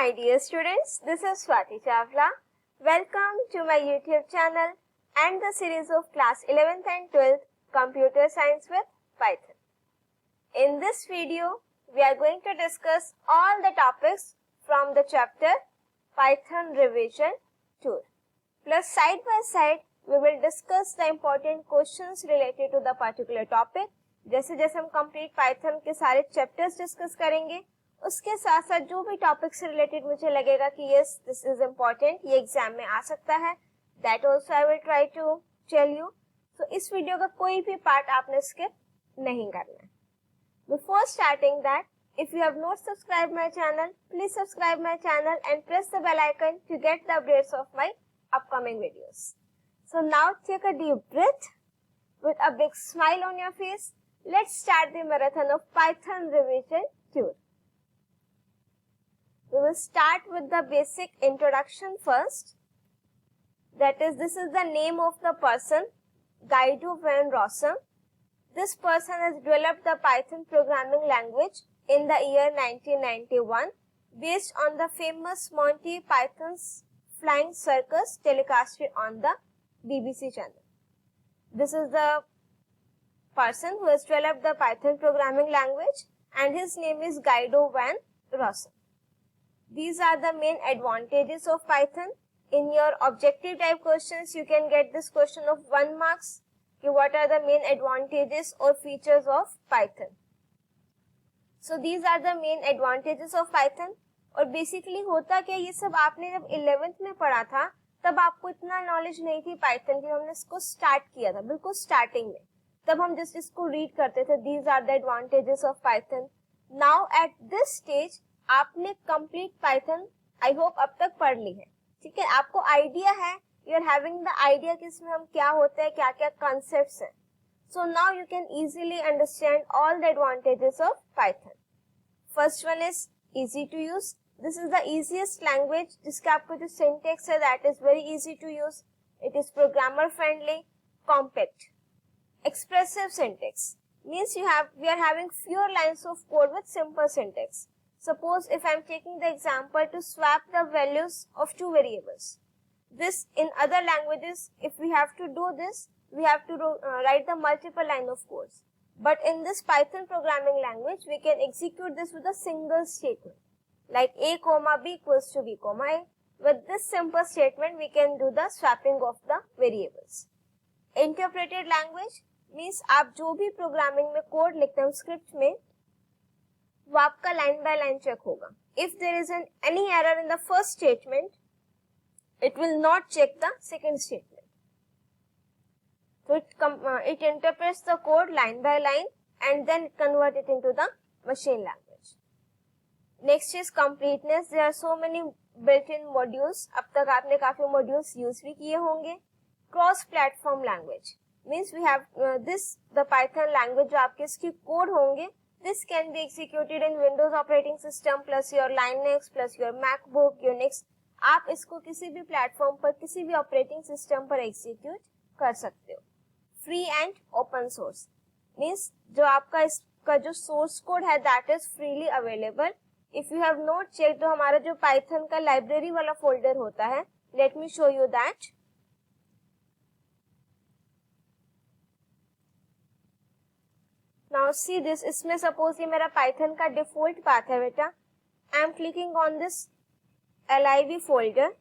my dear students, this is Swati Chawla. Welcome to my YouTube channel and the series of class 11th and 12th Computer Science with Python. In this video, we are going to discuss all the topics from the chapter Python Revision Tour. Plus side by side, we will discuss the important questions related to the particular topic. जैसे जैसे हम complete Python के सारे chapters discuss करेंगे, उसके साथ साथ जो भी टॉपिक से रिलेटेड मुझे लगेगा कि यस दिस इज इम्पोर्टेंट, ये एग्जाम में आ सकता है, that also I will try to tell you. So इस वीडियो का कोई भी पार्ट आपने स्किप नहीं करना है. Before starting that, if you have not subscribed my channel, please subscribe my channel and press the bell icon to get the updates of my upcoming videos. So now take a deep breath with a big smile on your face. Let's start the marathon of Python revision tour. We will start with the basic introduction first. That is, this is the name of the person, Guido van Rossum. This person has developed the Python programming language in the year 1991 based on the famous Monty Python's Flying Circus telecasted on the BBC channel. This is the person who has developed the Python programming language and his name is Guido van Rossum. These are the main advantages of Python. In your objective type questions, you can get this question of 1 marks. What are the main advantages or features of Python? So these are the main advantages of Python. और basically होता क्या, ये सब आपने जब 11th में पढ़ा था तब आपको इतना नॉलेज नहीं थी पाइथन की. हमने इसको स्टार्ट किया था बिल्कुल स्टार्टिंग में, तब हम जस्ट इसको रीड करते थे. These are the advantages of Python. Now at this stage आपने कंप्लीट पाइथन आई होप अब तक पढ़ ली है. ठीक है, आपको आइडिया है, you are having the idea कि इसमें हम क्या होते हैं, क्या क्या कॉन्सेप्ट्स हैं. So now you can easily understand all the advantages of Python. First one is easy to use. This is the easiest language जिसका आपको जो सिंटेक्स है that is very easy to use. It is programmer friendly, compact. Expressive syntax means we are having fewer lines of code with simple syntax. Suppose if I am taking the example to swap the values of two variables. This in other languages, if we have to do this, we have to write the multiple line of codes. But in this Python programming language, we can execute this with a single statement. Like a comma b equals to b comma a. With this simple statement, we can do the swapping of the variables. Interpreted language means आप जो भी programming में code लिखते हैं script में, वो आपका line by line check होगा. If there is any error in the first statement, it will not check the second statement. तो it interprets the code line by line and then convert it into the machine language. Next is completeness. There are so many built in modules. अब तक आपने काफी modules use भी किए होंगे. Cross platform language means we have the Python language जो आपके इसकी कोड होंगे, this can be executed in Windows operating system plus your Linux plus your MacBook, Unix. आप इसको किसी भी प्लेटफॉर्म पर, किसी भी ऑपरेटिंग सिस्टम पर एग्जीक्यूट कर सकते हो. Free and open source means जो आपका इसका जो सोर्स कोड है that is freely available. If you have not check, जो हमारा जो पाइथन का लाइब्रेरी वाला फोल्डर होता है, let me show you that. Now see this, इसमें सपोज ये मेरा पाइथन का डिफॉल्ट पाथ है बेटा. I am clicking on this LIV folder.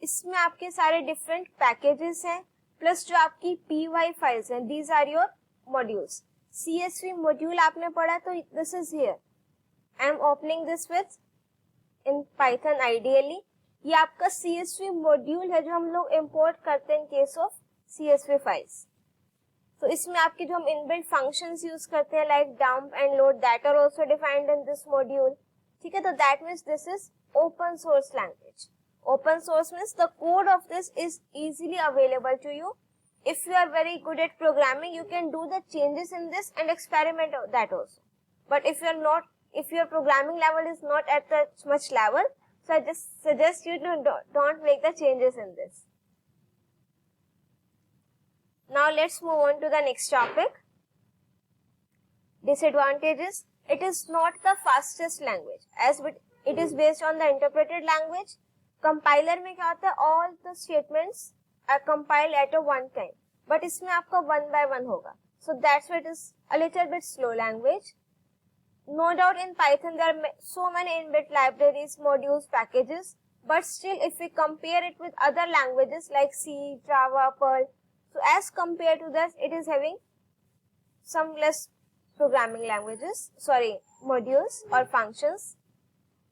इसमें आपके सारे डिफरेंट पैकेजेस हैं प्लस जो आपकी py फाइल्स हैं. These are your modules. CSV module आपने पढ़ा तो this is here. I am opening this within Python ideally. ये आपका CSV मॉड्यूल है जो हम लोग इंपोर्ट करते हैं इन केस ऑफ CSV फाइल्स. तो इसमें आपके जो हम इनबिल्ट फंक्शंस यूज करते हैं like dump and load, that are also defined in this module. ठीक है, तो that means this is open source language. Open source means the code of this is easily available to you. If you are very good at programming, you can do the changes in this and experiment that also. But if your programming level is not at that much level, so I just suggest you to don't make the changes in this. Now let's move on to the next topic. Disadvantages. It is not the fastest language. It is based on the interpreted language. Compiler में क्या होता है, all the statements are compiled at a one time, but इसमें आपका one by one होगा. So that's why it is a little bit slow language. No doubt in Python there are so many inbuilt libraries, modules, packages, but still if we compare it with other languages like C, Java, Perl, so as compared to that it is having some less programming languages, modules or functions.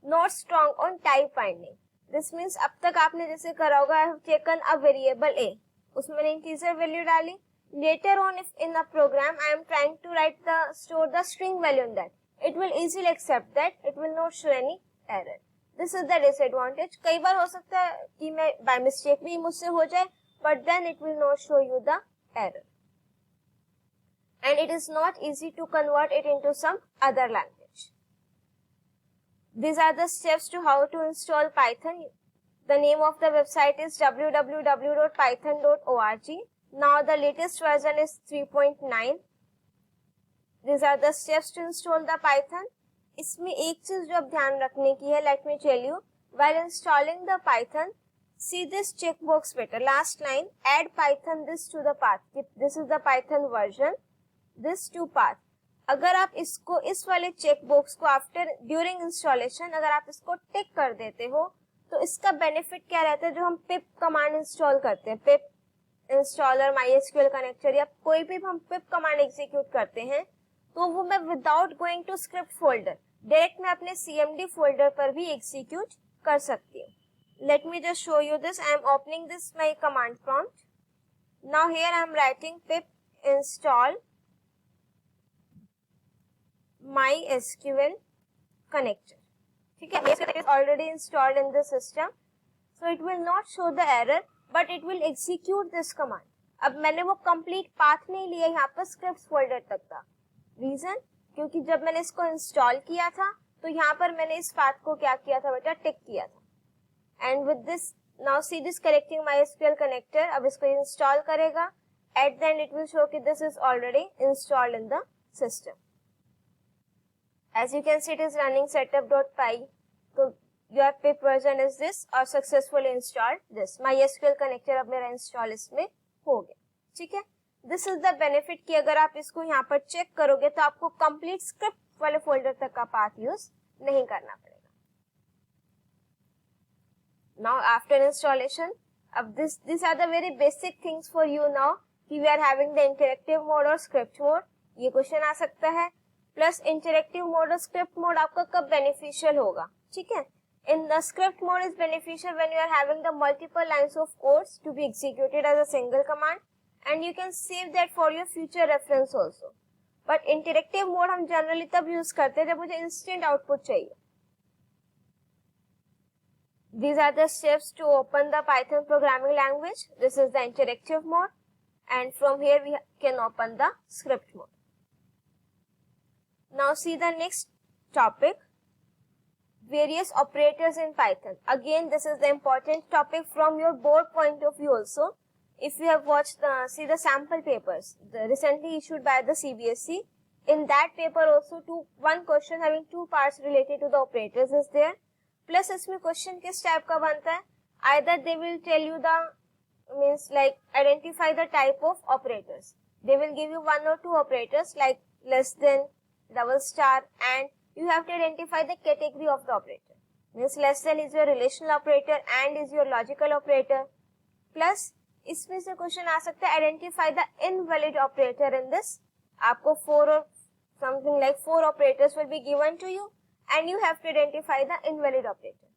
Not strong on type binding. This means अब तक आपने जैसे करा होगा, I have taken a variable A, उसमें मैंने integer value डाली. Later on if in a program I am trying to store the string value in that, it will easily accept that, it will not show any error. This is the disadvantage. कई बार हो सकता है कि मैं by mistake भी मुझसे हो जाए, but then it will not show you the error. And it is not easy to convert it into some other language. These are the steps to how to install Python. The name of the website is www.python.org. Now the latest version is 3.9. These are the steps to install the Python. इसमें एक चीज जो अब ध्यान रखने की है, let me tell you, while installing the Python, see this checkbox better. Last line, add Python this to the path. This is the Python version. This to path. अगर आप इसको, इस वाले checkbox को during installation, अगर आप इसको टिक कर देते हो, तो इसका benefit क्या रहता है, जो हम pip command install करते हैं, pip installer MySQL connector या कोई भी हम pip command execute करते हैं, तो वो मैं without going to script folder direct मैं अपने CMD फोल्डर पर भी एग्जीक्यूट कर सकती हूँ. Late me just show you this. I am opening this my command prompt. Now here I am writing pip install MySQL connector. ठीक है, MySQL is already installed in the system, so it will not show the error, but it will execute this command. अब मैंने वो complete path नहीं लिया यहाँ पर script folder तक का. रीजन, क्योंकि जब मैंने इसको इंस्टॉल किया था तो यहाँ पर मैंने इस पाथ को क्या किया था बेटा, टिक किया था. And with this now see this connecting MySQL connector. अब इसको इंस्टॉल करेगा, at the end it will show कि this is already installed in the system. As you can see it is running setup.py. तो your pip version is this और successfully installed this. MySQL connector अब मेरा install इसमें हो गया. ठीक है, दिस इज द बेनिफिट कि अगर आप इसको यहाँ पर चेक करोगे तो आपको कंप्लीट स्क्रिप्ट वाले फोल्डर तक का पाथ यूज नहीं करना पड़ेगा. नाउ आफ्टर इंस्टॉलेशन, अब this are the very basic things for you now कि we are having the interactive mode और स्क्रिप्ट मोड. ये क्वेश्चन आ सकता है. प्लस इंटरेक्टिव मोड और स्क्रिप्ट मोड आपका कब बेनिफिशियल होगा. ठीक है, in the script mode is beneficial when you are having the multiple lines of codes to be executed as a single command, and you can save that for your future reference also. But interactive mode हम generally तब use करते हैं जब मुझे instant output चाहिए. These are the steps to open the Python programming language. This is the interactive mode, and from here we can open the script mode. Now see the next topic, various operators in Python. Again, this is the important topic from your board point of view also. If you have watched see the sample papers recently issued by the CBSE, in that paper also one question having two parts related to the operators is there. Plus इसमें question किस type का बनता है, either they will tell you the means like identify the type of operators. They will give you one or two operators like less than, double star, and you have to identify the category of the operator. Means less than is your relational operator, and is your logical operator. Plus इसमें से question आ सकता है identify the invalid operator in this. आपको 4 और something like 4 operators will be given to you and you have to identify the invalid operator.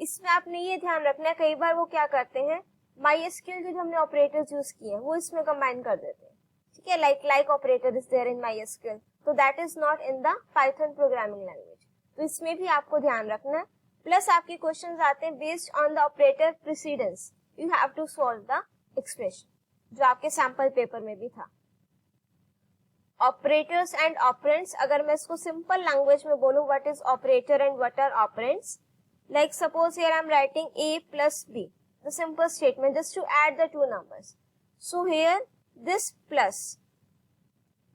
इसमें आपने ये ध्यान रखना है, कई बार वो क्या करते हैं, MySQL के जो हमने ऑपरेटर्स यूज किए हैं वो इसमें कंबाइन कर देते हैं. ठीक है, like operator is there in MySQL, तो that is not in the Python programming language. तो इसमें भी आपको ध्यान रखना है. प्लस आपके क्वेश्चन आते हैं based on the operator precedence. You have to solve the expression जो आपके सैंपल पेपर में भी था. ऑपरेटर्स एंड ऑपरेंड्स, अगर मैं इसको सिंपल लैंग्वेज में बोलूं, what is operator and what are operands. Like suppose here I am writing a plus b, the simple statement just to add the two numbers. So here this plus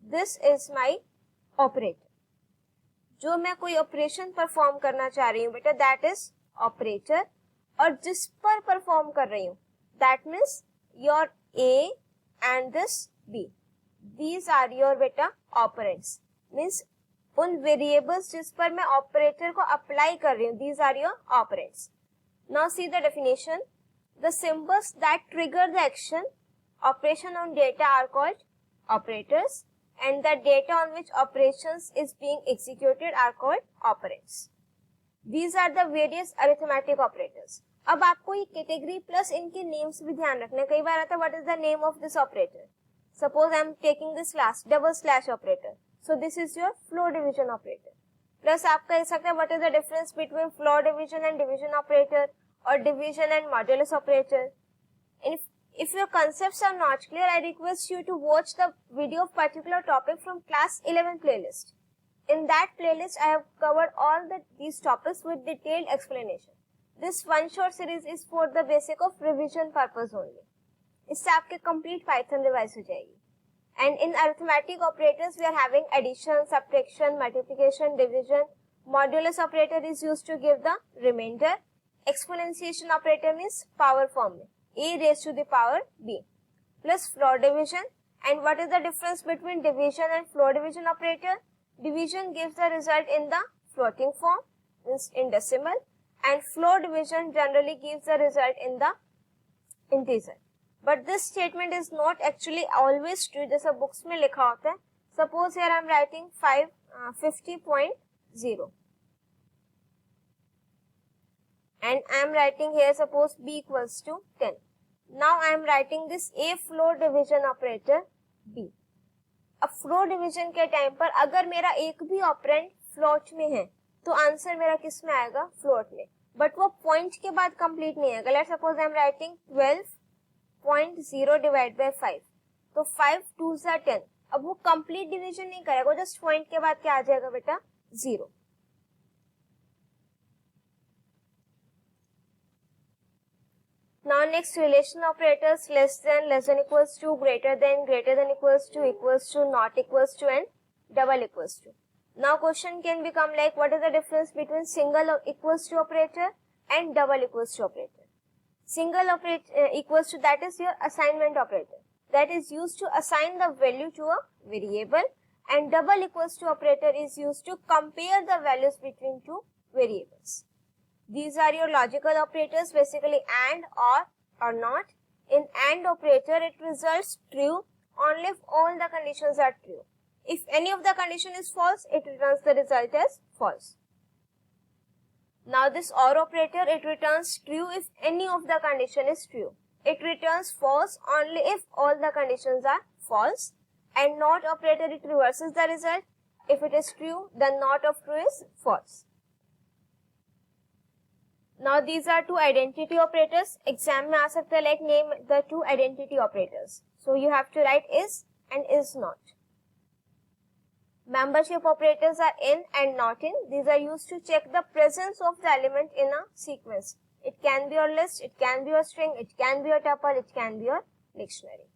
this is my operator. जो मैं कोई operation perform करना चाह रही हूँ बेटा that is operator, और जिस पर परफॉर्म कर रही हूँ that means your A and this B, these are your बेटा ऑपरेंड्स, मीन्स उन वेरिएबल्स जिस पर मैं ऑपरेटर को अप्लाई कर रही हूँ, these are your operands. Now see the definition. The symbols that trigger the action operation on data are called operators, and the data on which operations is being executed are called operands. These are the various arithmetic operators. अब आपको ये category plus इनके names भी ध्यान रखना. कई बार आता है what is the name of this operator. Suppose I am taking this last double slash operator, so this is your floor division operator. Plus आप कह सकते हैं what is the difference between floor division and division operator और division and modulus operator. If your concepts are not clear, I request you to watch the video of particular topic from class 11 playlist. In that playlist, I have covered all these topics with detailed explanation. This one short series is for the basic of revision purpose only. इससे आपके complete Python revise हो जाएगी. And in arithmetic operators, we are having addition, subtraction, multiplication, division. Modulus operator is used to give the remainder. Exponentiation operator means power form में a raised to the power b, plus floor division. And what is the difference between division and floor division operator? Division gives the result in the floating form, means in decimal, and floor division generally gives the result in the integer. But this statement is not actually always true, जैसा books में लिखा होता है. Suppose here I am writing 50.0 and I am writing here suppose b equals to 10. Now I am writing this a floor division operator b. अब flow division के time पर अगर मेरा एक भी ऑपरेंड फ्लोट में है तो आंसर मेरा किस में आएगा, फ्लोट में. बट वो पॉइंट के बाद कंप्लीट नहीं आएगा. Let's suppose I am writing 12.0 divide by 5, तो 5 2 सा 10. अब वो कंप्लीट डिवीजन नहीं करेगा, जस्ट पॉइंट के बाद क्या आ जाएगा बेटा, 0. Now next relation operators less than equals to, greater than equals to, not equals to, and double equals to. Now question can become like what is the difference between single equals to operator and double equals to operator. Single operator equals to, that is your assignment operator, that is used to assign the value to a variable, and double equals to operator is used to compare the values between two variables. These are your logical operators, basically and, or not. In AND operator, it results true only if all the conditions are true. If any of the condition is false, it returns the result as false. Now this OR operator, it returns true if any of the condition is true. It returns false only if all the conditions are false. And NOT operator, it reverses the result. If it is true, then NOT of true is false. Now these are two identity operators. Exam में आ सकता है like name the two identity operators. So you have to write is and is not. Membership operators are in and not in. These are used to check the presence of the element in a sequence. It can be your list, it can be your string, it can be your tuple, it can be your dictionary.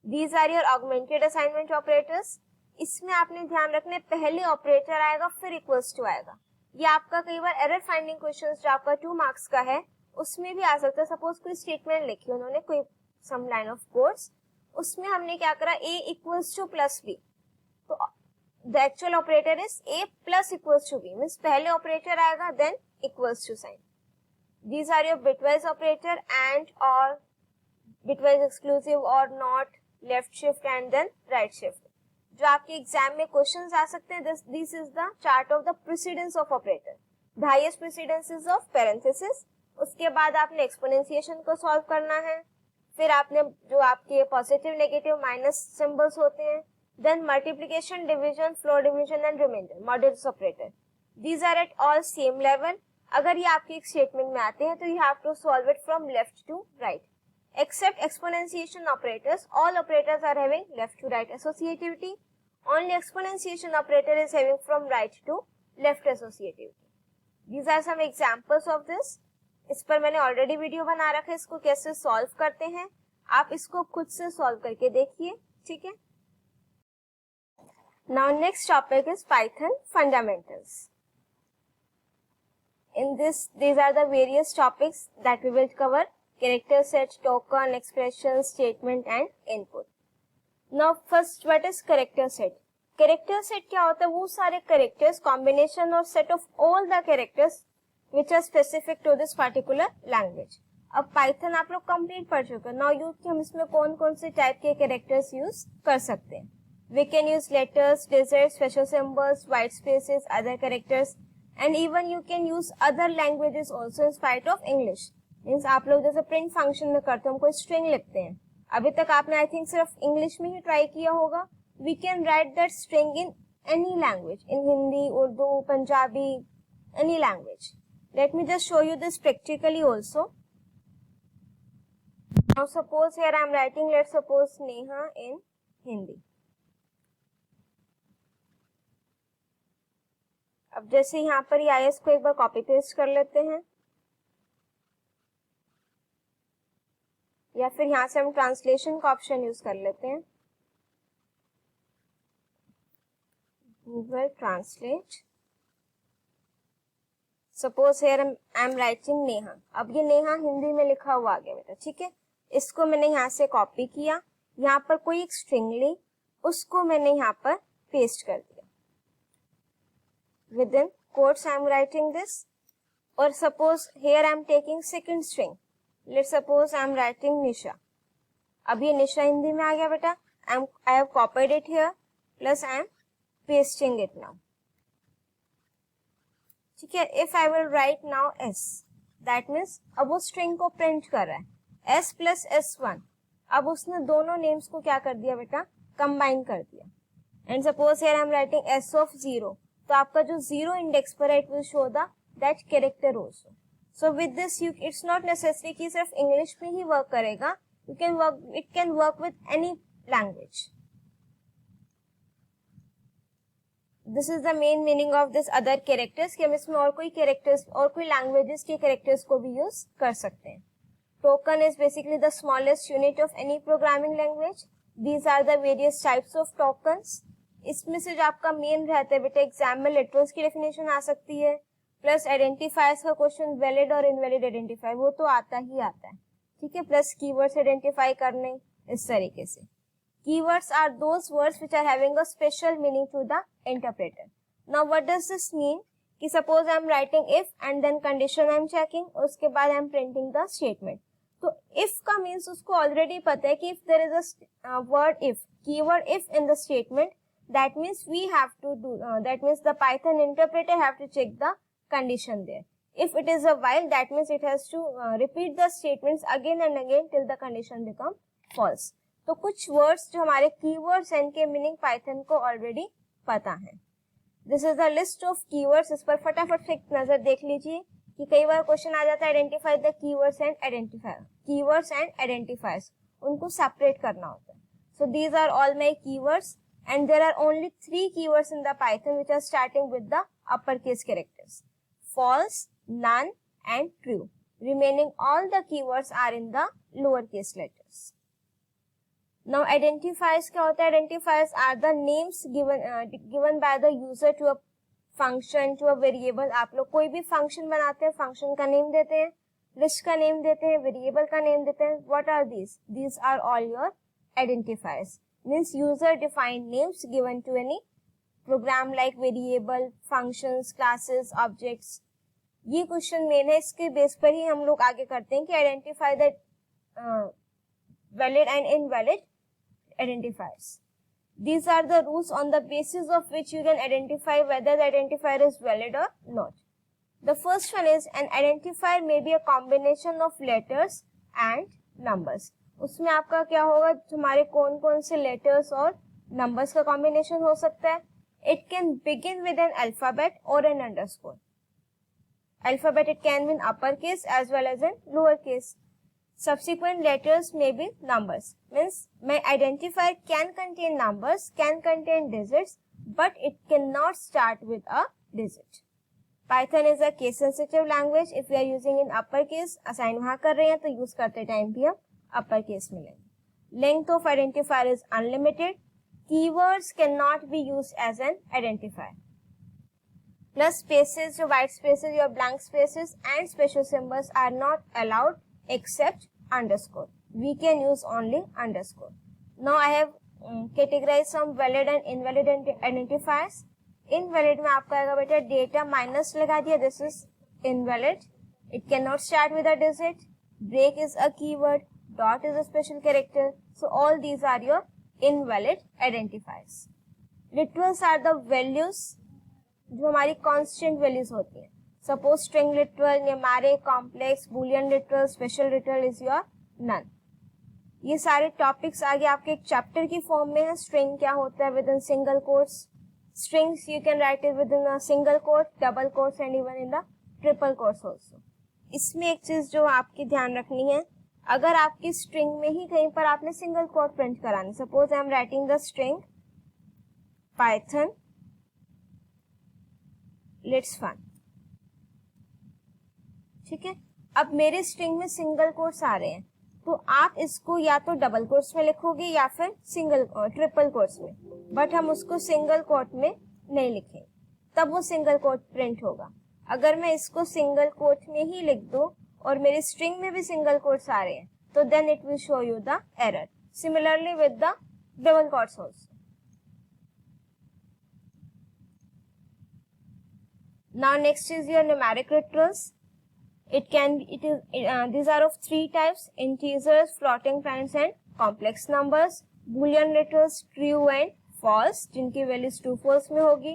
These are your augmented assignment operators. इसमें आपने ध्यान रखना है पहले operator आएगा फिर equals to आएगा. ये आपका कई बार एरर फाइंडिंग क्वेश्चंस जो आपका 2 मार्क्स का है उसमें भी आ सकता है. सपोज कोई स्टेटमेंट लिखी उन्होंने, कोई सम लाइन ऑफ कोड्स, उसमें हमने क्या करा, a equals to plus b, तो the actual operator is a plus equals to b, means पहले ऑपरेटर आएगा then equals to sign. These are your bitwise operator and, or bitwise exclusive, or not, left shift and then right shift. जो आपके exam में questions आ सकते हैं. This is the chart of the precedence of operator. The highest precedence is of parenthesis. उसके बाद आपने exponentiation को सॉल्व करना है. फिर आपने जो आपके पॉजिटिव, नेगेटिव, माइनस सिंबल्स होते हैं, then multiplication, division, floor division and remainder, modulus operator. These are at all same level. अगर ये आपके एक स्टेटमेंट में आते हैं तो you have to solve it from left to right. Except exponentiation operators, all operators are having left to right associativity. Only exponentiation operator is having from right to left associativity. These are some examples of this. इस पर मैंने already video बना रखा है, इसको कैसे solve करते हैं. आप इसको खुद से सॉल्व करके देखिए, ठीक है. Now next topic is Python fundamentals. In this, these are the various topics that we will cover: character set, token, expression, statement and input. Now first, what is character set? Character set क्या होता है? वो सारे characters, combination or set of all the characters which are specific to this particular language. अब Python आप लोग complete पढ़ चुके हैं. Now यूज कि हम इसमें कौन कौन से टाइप के कैरेक्टर्स यूज कर सकते हैं. We can use letters, digits, special symbols, white spaces, other characters, and even you can use other languages also in spite of English. Means आप लोग जैसे print function में करते हैं, हम कोई string लिखते हैं. अभी तक आपने I think सिर्फ English में ही ट्राई किया होगा. We can write that string in any language, in Hindi, Urdu, Punjabi, any language. Let me just show you this practically also. Now suppose here I am writing, let's suppose Neha in Hindi. अब जैसे यहाँ पर EIS को एक बार copy paste कर लेते हैं, या फिर यहाँ से हम ट्रांसलेशन का ऑप्शन यूज कर लेते हैं, Google translate. Suppose here I am writing Neha. अब ये नेहा हिंदी में लिखा हुआ आ गया बेटा, ठीक है. इसको मैंने यहाँ से कॉपी किया, यहाँ पर कोई एक स्ट्रिंग ली, उसको मैंने यहाँ पर पेस्ट कर दिया. Within quotes I am writing this, or suppose here I am taking second string. Let's suppose I am writing Nisha. अब ये निशा हिंदी में आ गया बेटा. I have copied it here, plus I am pasting it now. ठीक है. If I will write now S, that means अब वो string को print कर रहा है. S plus S1. अब उसने दोनों names को क्या कर दिया बेटा? Combine कर दिया. And suppose here I am writing S of 0. तो आपका जो 0 इंडेक्स पर है, it will show the that character also. So with this you, it's not necessary कि सिर्फ इंग्लिश में ही वर्क करेगा. You can work, it can work with any language. This is the main meaning of this other characters, कि हम इसमें और कोई characters और कोई लैंग्वेजेस के कैरेक्टर्स को भी यूज कर सकते हैं. Token is basically the smallest unit of any programming language. These are the various types of tokens. इसमें से जो आपका मेन रहता है बेटा, एग्जाम में लिटरल्स की डेफिनेशन आ सकती है, प्लस आइडेंटिफायर्स का क्वेश्चन, वैलिड और इनवैलिड आइडेंटिफायर, वो तो आता ही आता है, ठीक है. प्लस कीवर्ड्स आइडेंटिफाई करने, इस तरीके से. Keywords are those words which are having a special meaning to the interpreter. Now what does this mean? कि suppose I am writing if and then condition I am checking, उसके बाद I am printing the statement. तो if का means उसको already पता है कि if there is a word if, keyword if in the statement, that means we have to do that means the Python interpreter have to check the condition there. If it is a while, that means it has to repeat the statements again and again till the condition become false. तो कुछ words जो हमारे keywords हैं, इनके meaning Python को already पता है. This is the list of keywords. इस पर फटाफट से एक नजर देख लीजिए कि कई बार क्वेश्चन आ जाता है identify the keywords and identifier, keywords and identifiers, उनको separate करना होता है. So these are all my keywords. And there are only 3 keywords in the Python which are starting with the uppercase characters: false, none and true. Remaining all the keywords are in the lowercase letters. Now identifiers क्या होता है? Identifiers are the names given by the user to a function, to a variable. आप लोग कोई भी function बनाते हैं, function का name देते हैं, list का name देते हैं, variable का name देते हैं. What are these? These are all your identifiers. Means user defined names given to any program like variable, functions, classes, objects. ये क्वेश्चन मेन है, इसके बेस पर ही हम लोग आगे करते हैं कि identify the valid and invalid identifiers. These are the rules on the basis of which you can identify whether the identifier is valid or not. The first one is an identifier may be a combination of letters and numbers. उसमें आपका क्या होगा, तुम्हारे कौन कौन से letters और numbers का कॉम्बिनेशन हो सकता है. It can begin with an alphabet और an underscore. Alphabet it can be in upper case as well as in lower case. Subsequent letters may be numbers. Means my identifier can contain numbers, can contain digits, but it cannot start with a digit. Python is a case sensitive language. If we are using in upper case, assign वहाँ कर रहे हैं तो use करते time भी हम upper case में लेंगे. Length of identifier is unlimited. keywords cannot be used as an identifier. Plus spaces, जो white spaces या blank spaces and special symbols are not allowed except underscore. We can use only underscore. Now I have categorized some valid and invalid identifiers. Invalid में आपका आएगा बेटा data minus लगा दिया, this is invalid. It cannot start with a digit. Break is a keyword. Dot is a special character. So all these are your invalid identifiers. Literals are the values जो हमारी constant values होती हैं. Suppose string literal, numeric, complex, boolean literal, special literal is your none. ये सारे topics आगे आपके एक chapter की फॉर्म में है. स्ट्रिंग क्या होता है with in single quotes. Strings you can right it with in a single quote, double quotes and even in the triple quotes also. इसमें एक चीज जो आपकी ध्यान रखनी है, अगर आपकी स्ट्रिंग में ही कहीं पर आपने सिंगल कोट प्रिंट करानी, suppose I am writing the string Python let's fun, ठीक है. अब मेरे स्ट्रिंग में सिंगल कोट्स आ रहे हैं, तो आप इसको या तो डबल कोट्स में लिखोगे या फिर सिंगल ट्रिपल कोट्स में, बट हम उसको सिंगल कोट में नहीं लिखेंगे, तब वो सिंगल कोट प्रिंट होगा. अगर मैं इसको सिंगल कोट में ही लिख दूं और मेरी स्ट्रिंग में भी सिंगल कोट्स आ रहे हैं, तो then it will show you the error. Similarly with the double quotes also. Now next is your numeric literals. These are of three types: integers, floating points and complex numbers. Boolean literals true and false, जिनकी values true false में होगी.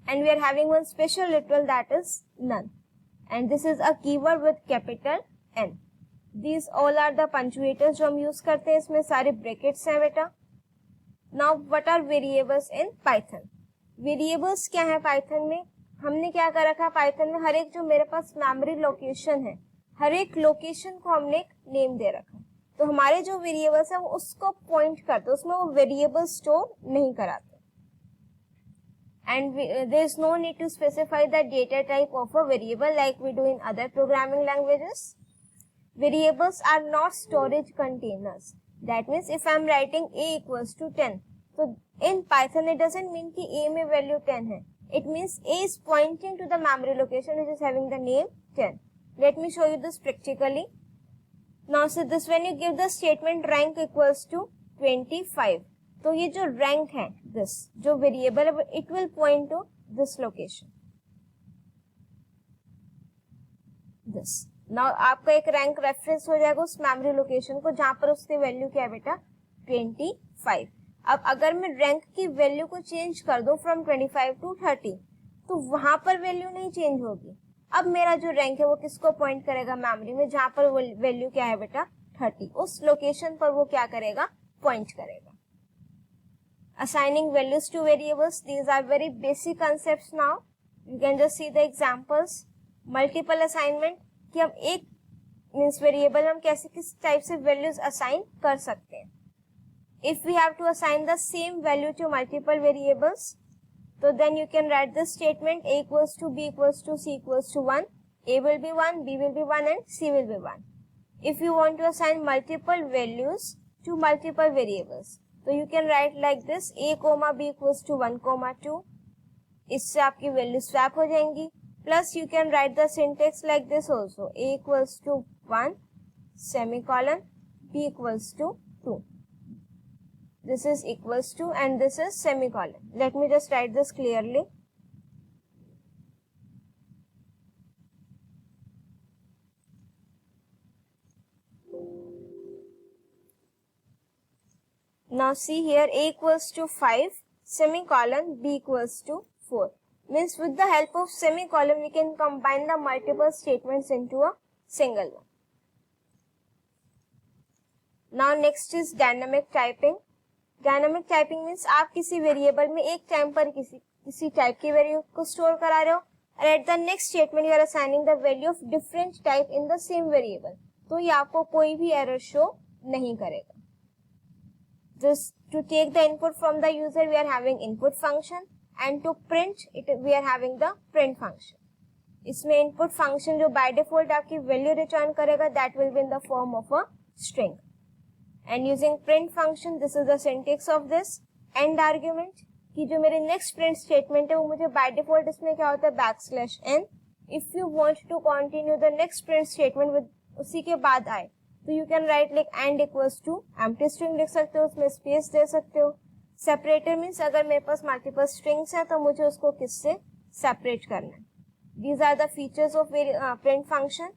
And we are having one special literal that is none. And this is a keyword with capital N. These all are the punctuators जो हम use करते हैं. इसमें सारे brackets हैं बेटा. Now what are variables in Python? Variables क्या है Python में? हमने क्या कर रखा है पाइथन में, हर एक जो मेरे पास मेमोरी लोकेशन है, हर एक लोकेशन को हमने एक नेम दे रखा है. तो हमारे जो वेरिएबल्स है वो उसको पॉइंट करते, उसमें वो वेरिएबल स्टोर नहीं कराते. And there is no need to specify the data type of a variable like we do in other programming languages. Variables are not storage containers. That means if I am writing a equals to 10, तो in Python it doesn't mean कि a में value 10 है. It means A is pointing to the memory location which is having the name 10. Let me show you this practically. Now so this when you give the statement rank equals to 25, तो ये जो rank है, this जो variable है, it will point to this location. This. Now आपका एक rank reference हो जाएगा उस memory location को जहां पर उसकी value क्या है बेटा 25. अब अगर मैं रैंक की वैल्यू को चेंज कर दूं फ्रॉम 25 टू 30, तो वहां पर वैल्यू नहीं चेंज होगी. अब मेरा जो रैंक है वो किसको पॉइंट करेगा मेमोरी में, जहां पर वैल्यू क्या है बेटा 30, उस लोकेशन पर वो क्या करेगा पॉइंट करेगा. Assigning values to variables, these are very basic concepts. Now you can just see the examples. Multiple assignment, कि हम एक मींस वेरिएबल हम कैसे किस टाइप से वैल्यूज असाइन कर सकते हैं. If we have to assign the same value to multiple variables, so then you can write this statement: a equals to b equals to c equals to 1. A will be 1, b will be 1 and c will be 1. If you want to assign multiple values to multiple variables, so you can write like this: a comma b equals to 1 comma 2. इससे आपकी value swap हो जाएंगी. Plus you can write the syntax like this also: a equals to 1 semicolon, b equals to 2. This is equals to and this is semicolon. Let me just write this clearly. Now see here, a equals to 5 semicolon, b equals to 4. Means with the help of semicolon we can combine the multiple statements into a single one. Now next is dynamic typing. Dynamic typing means आप किसी variable में एक time पर किसी type की value को store करा रहे हो, और at the next statement you are assigning the value of different type in the same variable, तो ये आपको कोई भी एरर शो नहीं करेगा. Just to take the input from the user we are having input function, and to print it we are having the print function. इसमें input function जो by default आपकी वैल्यू रिटर्न करेगा that will be in the form of a string. And using print function, this is the syntax of this. And argument कि जो मेरे next print statement है वो मुझे बाय डिफॉल्ट इसमें क्या होता है \n। If you want to continue the next print statement with उसी के बाद आए तो you can write like end equals to empty string लिख सकते हो, उसमें स्पेस दे सकते हो। सेपरेटर मीन्स अगर मेरे पास मल्टीपल स्ट्रिंग्स है तो मुझे उसको किससे सेपरेट करना है। These are the features of print function.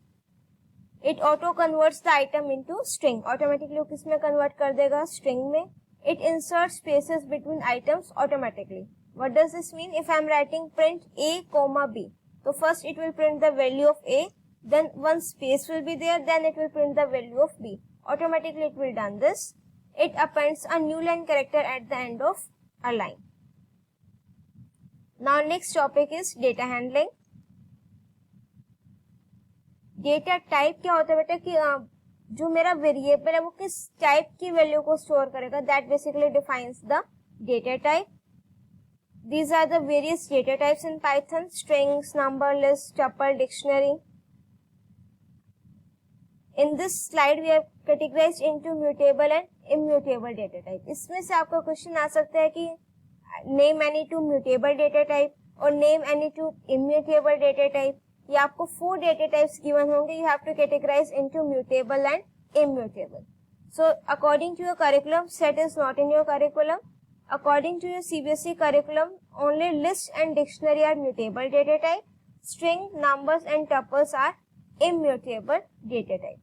It auto converts the item into string, automatically किसमें कन्वर्ट कर देगा स्ट्रिंग में। It insert spaces between items automatically. What does this mean? If I am writing print a, b, तो first it will print the value of a, then one space will be there, then it will print the value of b. Automatically it will done this. It appends a new line character at the end of a line. Now next topic is data handling. Data type क्या होता है बेटा कि जो मेरा variable है वो किस टाइप की वैल्यू को स्टोर करेगा, that basically defines the data type. These are the various data types in Python: strings, number, list, tuple, dictionary. In this slide we have categorized into mutable and immutable data type. इसमें से आपका question आ सकता है कि name any two mutable data type और name any two immutable data type. या आपको 4 data types given होंगे, you have to categorize into mutable and immutable. So according to your curriculum, set is not in your curriculum. According to your CBSE curriculum, only list and dictionary are mutable data type. String, numbers and tuples are immutable data type.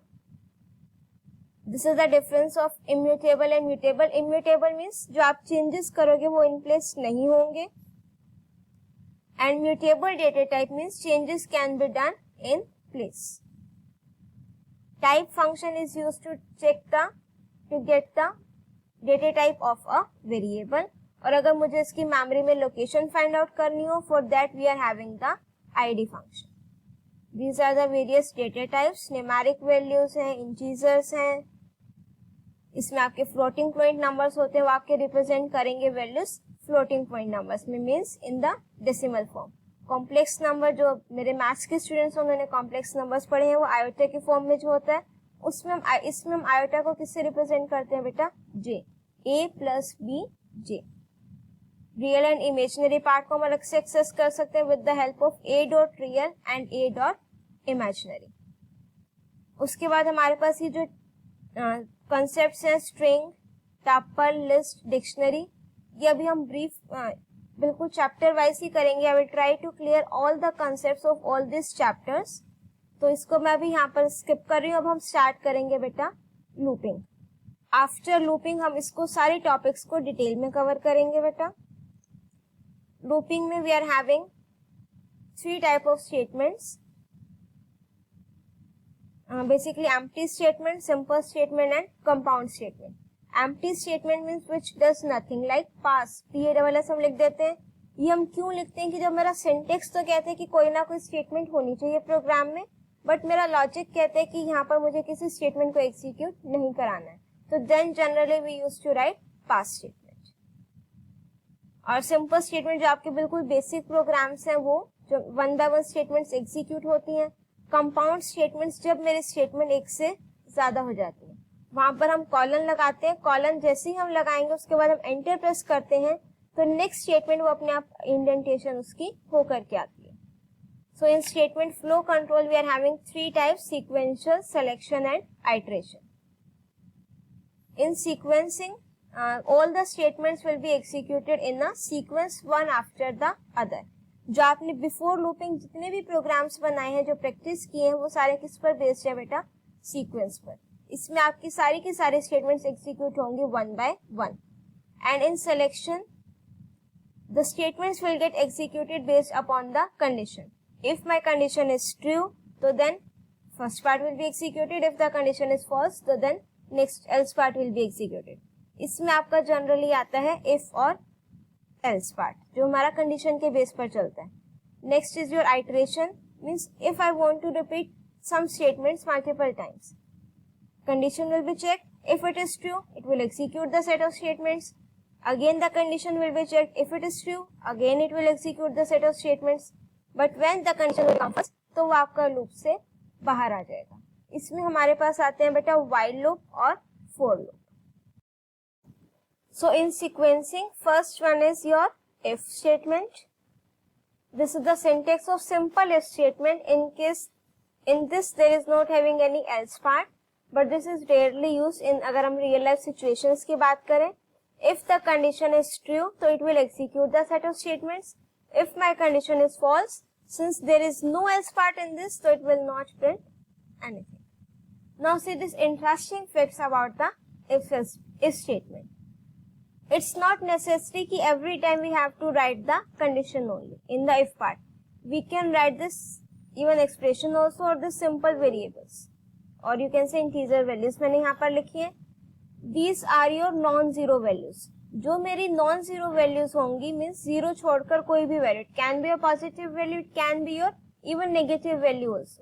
This is the difference of immutable and mutable. Immutable means जो आप changes करोगे वो in place नहीं होंगे. And mutable data type means changes can be done in place. Type function is used to get the data type of a variable. और अगर मुझे इसकी मेमोरी में लोकेशन फाइंड आउट करनी हो, for that we are having the ID function. These are the various data types. Numeric values हैं, integers हैं, इसमें आपके फ्लोटिंग पॉइंट नंबर्स होते हैं, वो आपके रिप्रेजेंट करेंगे वैल्यूज फ्लोटिंग पॉइंट नंबर्स में, means in the decimal form. Complex number, जो मेरे मैथ्स के स्टूडेंट्स उन्होंने कॉम्प्लेक्स नंबर्स पढ़े हैं, वो आयोटा के फॉर्म में जो होता है उसमें इसमें हम आयोटा को किससे रिप्रेजेंट करते हैं बेटा? J, a plus B J. Real and imaginary part को हम अलग से एक्सेस कर सकते हैं with the help of a dot real and a dot imaginary. उसके बाद हमारे पास ये जो कॉन्सेप्ट्स हैं स्ट्रिंग, टपल, लिस्ट, डिक्शनरी, ये अभी हम ब्रीफ बिल्कुल चैप्टर वाइज ही करेंगे। I will try to clear all the concepts of all this chapters. तो इसको मैं अभी यहाँ पर स्किप कर रही हूँ। अब हम स्टार्ट करेंगे बेटा लूपिंग। आफ्टर लूपिंग हम इसको सारे टॉपिक्स को डिटेल में कवर करेंगे बेटा। लूपिंग में we are having 3 type of statements, basically empty statement, simple statement and compound statement. Empty statement means which does nothing, like pass, PASS हम लिख देते हैं। ये हम क्यों लिखते हैं कि जब मेरा सिंटेक्स तो कहते हैं कि कोई ना कोई स्टेटमेंट होनी चाहिए प्रोग्राम में, बट मेरा लॉजिक कहते हैं कि यहाँ पर मुझे किसी स्टेटमेंट को एग्जीक्यूट नहीं कराना है, तो then generally we use to write pass statement. और सिंपल स्टेटमेंट जो आपके बिल्कुल बेसिक प्रोग्राम्स हैं, वो जो 1 बाय 1 स्टेटमेंट्स एग्जीक्यूट होती हैं। कंपाउंड स्टेटमेंट्स जब मेरे स्टेटमेंट एक से ज्यादा हो जाती है, वहां पर हम कॉलन लगाते हैं। कॉलन जैसे ही हम लगाएंगे उसके बाद हम एंटर प्रेस करते हैं तो नेक्स्ट स्टेटमेंट वो अपने आप इंडेंटेशन उसकी होकर के आती है। So in statement flow control we are having 3 types: sequential, selection and iteration. In sequencing, all the statements will be executed in a sequence one after the other. जो आपने बिफोर लूपिंग जितने भी programmes बनाए हैं, जो practice किए हैं, वो सारे किस पर बेस्ड है बेटा? सीक्वेंस पर। इसमें आपकी सारी की सारी स्टेटमेंट्स एग्जीक्यूट होंगे 1 by 1. And in selection, the statements will get executed based upon the condition. If my condition is true, so then first part will be executed. If the condition is false, so then next else part will be executed. इसमें आपका generally आता है if और else part, जो हमारा condition के base पर चलता है। Next is your iteration, means if I want to repeat some statements multiple times, condition will be checked. If it is true, it will execute the set of statements. Again the condition will be checked. If it is true, again it will execute the set of statements. But when the condition will come false, तो वो आपका loop से बाहर आ जाएगा। इसमें हमारे पास आते हैं बेटा while loop और for loop. So in sequencing, first one is your if statement. This is the syntax of simple if statement. In this there is not having any else part, but this is rarely used in अगर हम real life situations की बात करें. If the condition is true, so it will execute the set of statements. If my condition is false, since there is no else part in this, so it will not print anything. Now see this interesting facts about the if statement. It's not necessary कि every time we have to write the condition only in the if part. We can write this even expression also or the simple variables, or you can say integer values. मैंने यहाँ पर लिखी है. These are your non-zero values. जो मेरी non-zero values होंगी means zero छोड़कर कोई भी value. It can be a positive value, it can be your even negative value also.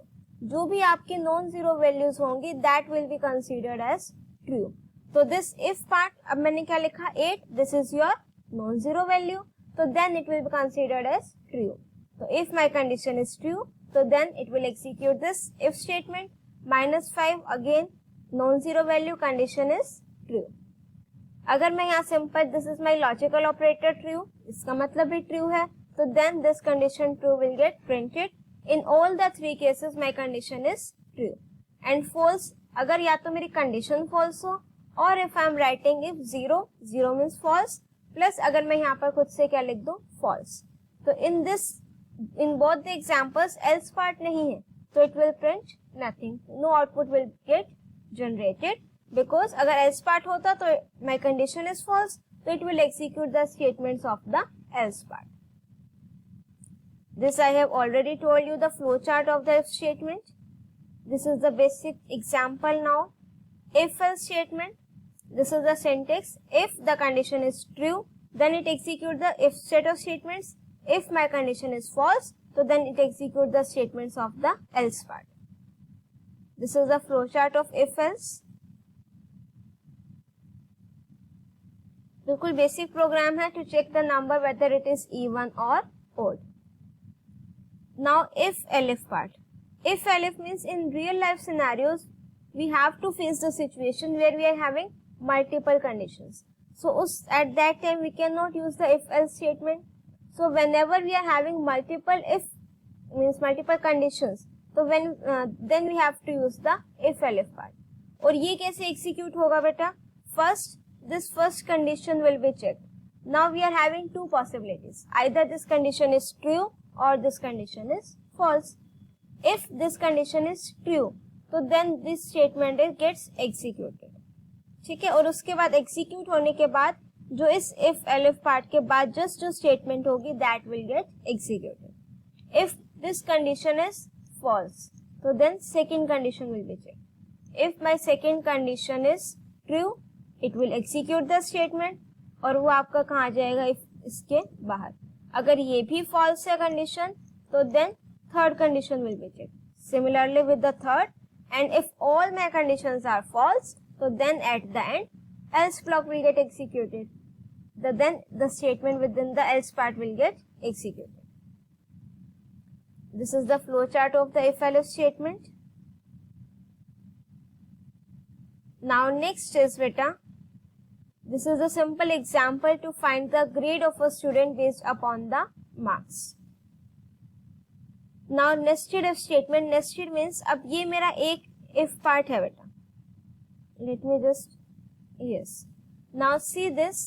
जो भी आपकी non-zero values होंगी that will be considered as true. So this if part, अब मैंने क्या लिखा 8, this is your non-zero value, so then it will be considered as true. So if my condition is true, so then it will execute this if statement. -5 again non-zero value, condition is true. अगर मैं यहाँ simple this is my logical operator true, इसका मतलब भी true है, so then this condition true will get printed. In all the three cases my condition is true. And false, अगर या तो मेरी condition false हो, और if I am writing if 0, 0 means false, plus अगर मैं यहाँ पर खुद से क्या लिख दूँ false. तो in both the examples else part नहीं है, so it will print nothing. No output will get generated because अगर else part होता तो my condition is false, so it will execute the statements of the else part. This I have already told you the flow chart of the if statement. This is the basic example now. If else statement. This is the syntax. If the condition is true, then it executes the if set of statements. If my condition is false, so then it executes the statements of the else part. This is the flowchart of if else. बिल्कुल basic programme है to check the number whether it is even or odd. Now if elif part. If elif means in real life scenarios we have to face the situation where we are having multiple conditions. So at that time we cannot use the if else statement. So whenever we are having multiple if means multiple conditions, so when then we have to use the if elif part. और ये कैसे execute होगा बेटा? First this first condition will be checked. Now we are having two possibilities. Either this condition is true or this condition is false. If this condition is true, so then this statement gets executed. ठीक है, और उसके बाद execute होने के बाद जो इस इफ एलिफ पार्ट के बाद जस्ट जो स्टेटमेंट होगी that will get executed. If this condition is false, तो then second condition will be check. If my second condition is true, it will execute the statement और वो आपका कहाँ आ जाएगा इफ इसके बाहर. अगर ये भी फॉल्स है कंडीशन, तो then third condition will be check. Similarly with the third, and if all my conditions are false, so then at the end else block will get executed. Then the statement within the else part will get executed. This is the flow chart of the if elif statement. Now next is beta, this is a simple example to find the grade of a student based upon the marks. Now nested if statement. Nested means अब ये मेरा एक if part है बेटा. Let me just, yes. Now see this,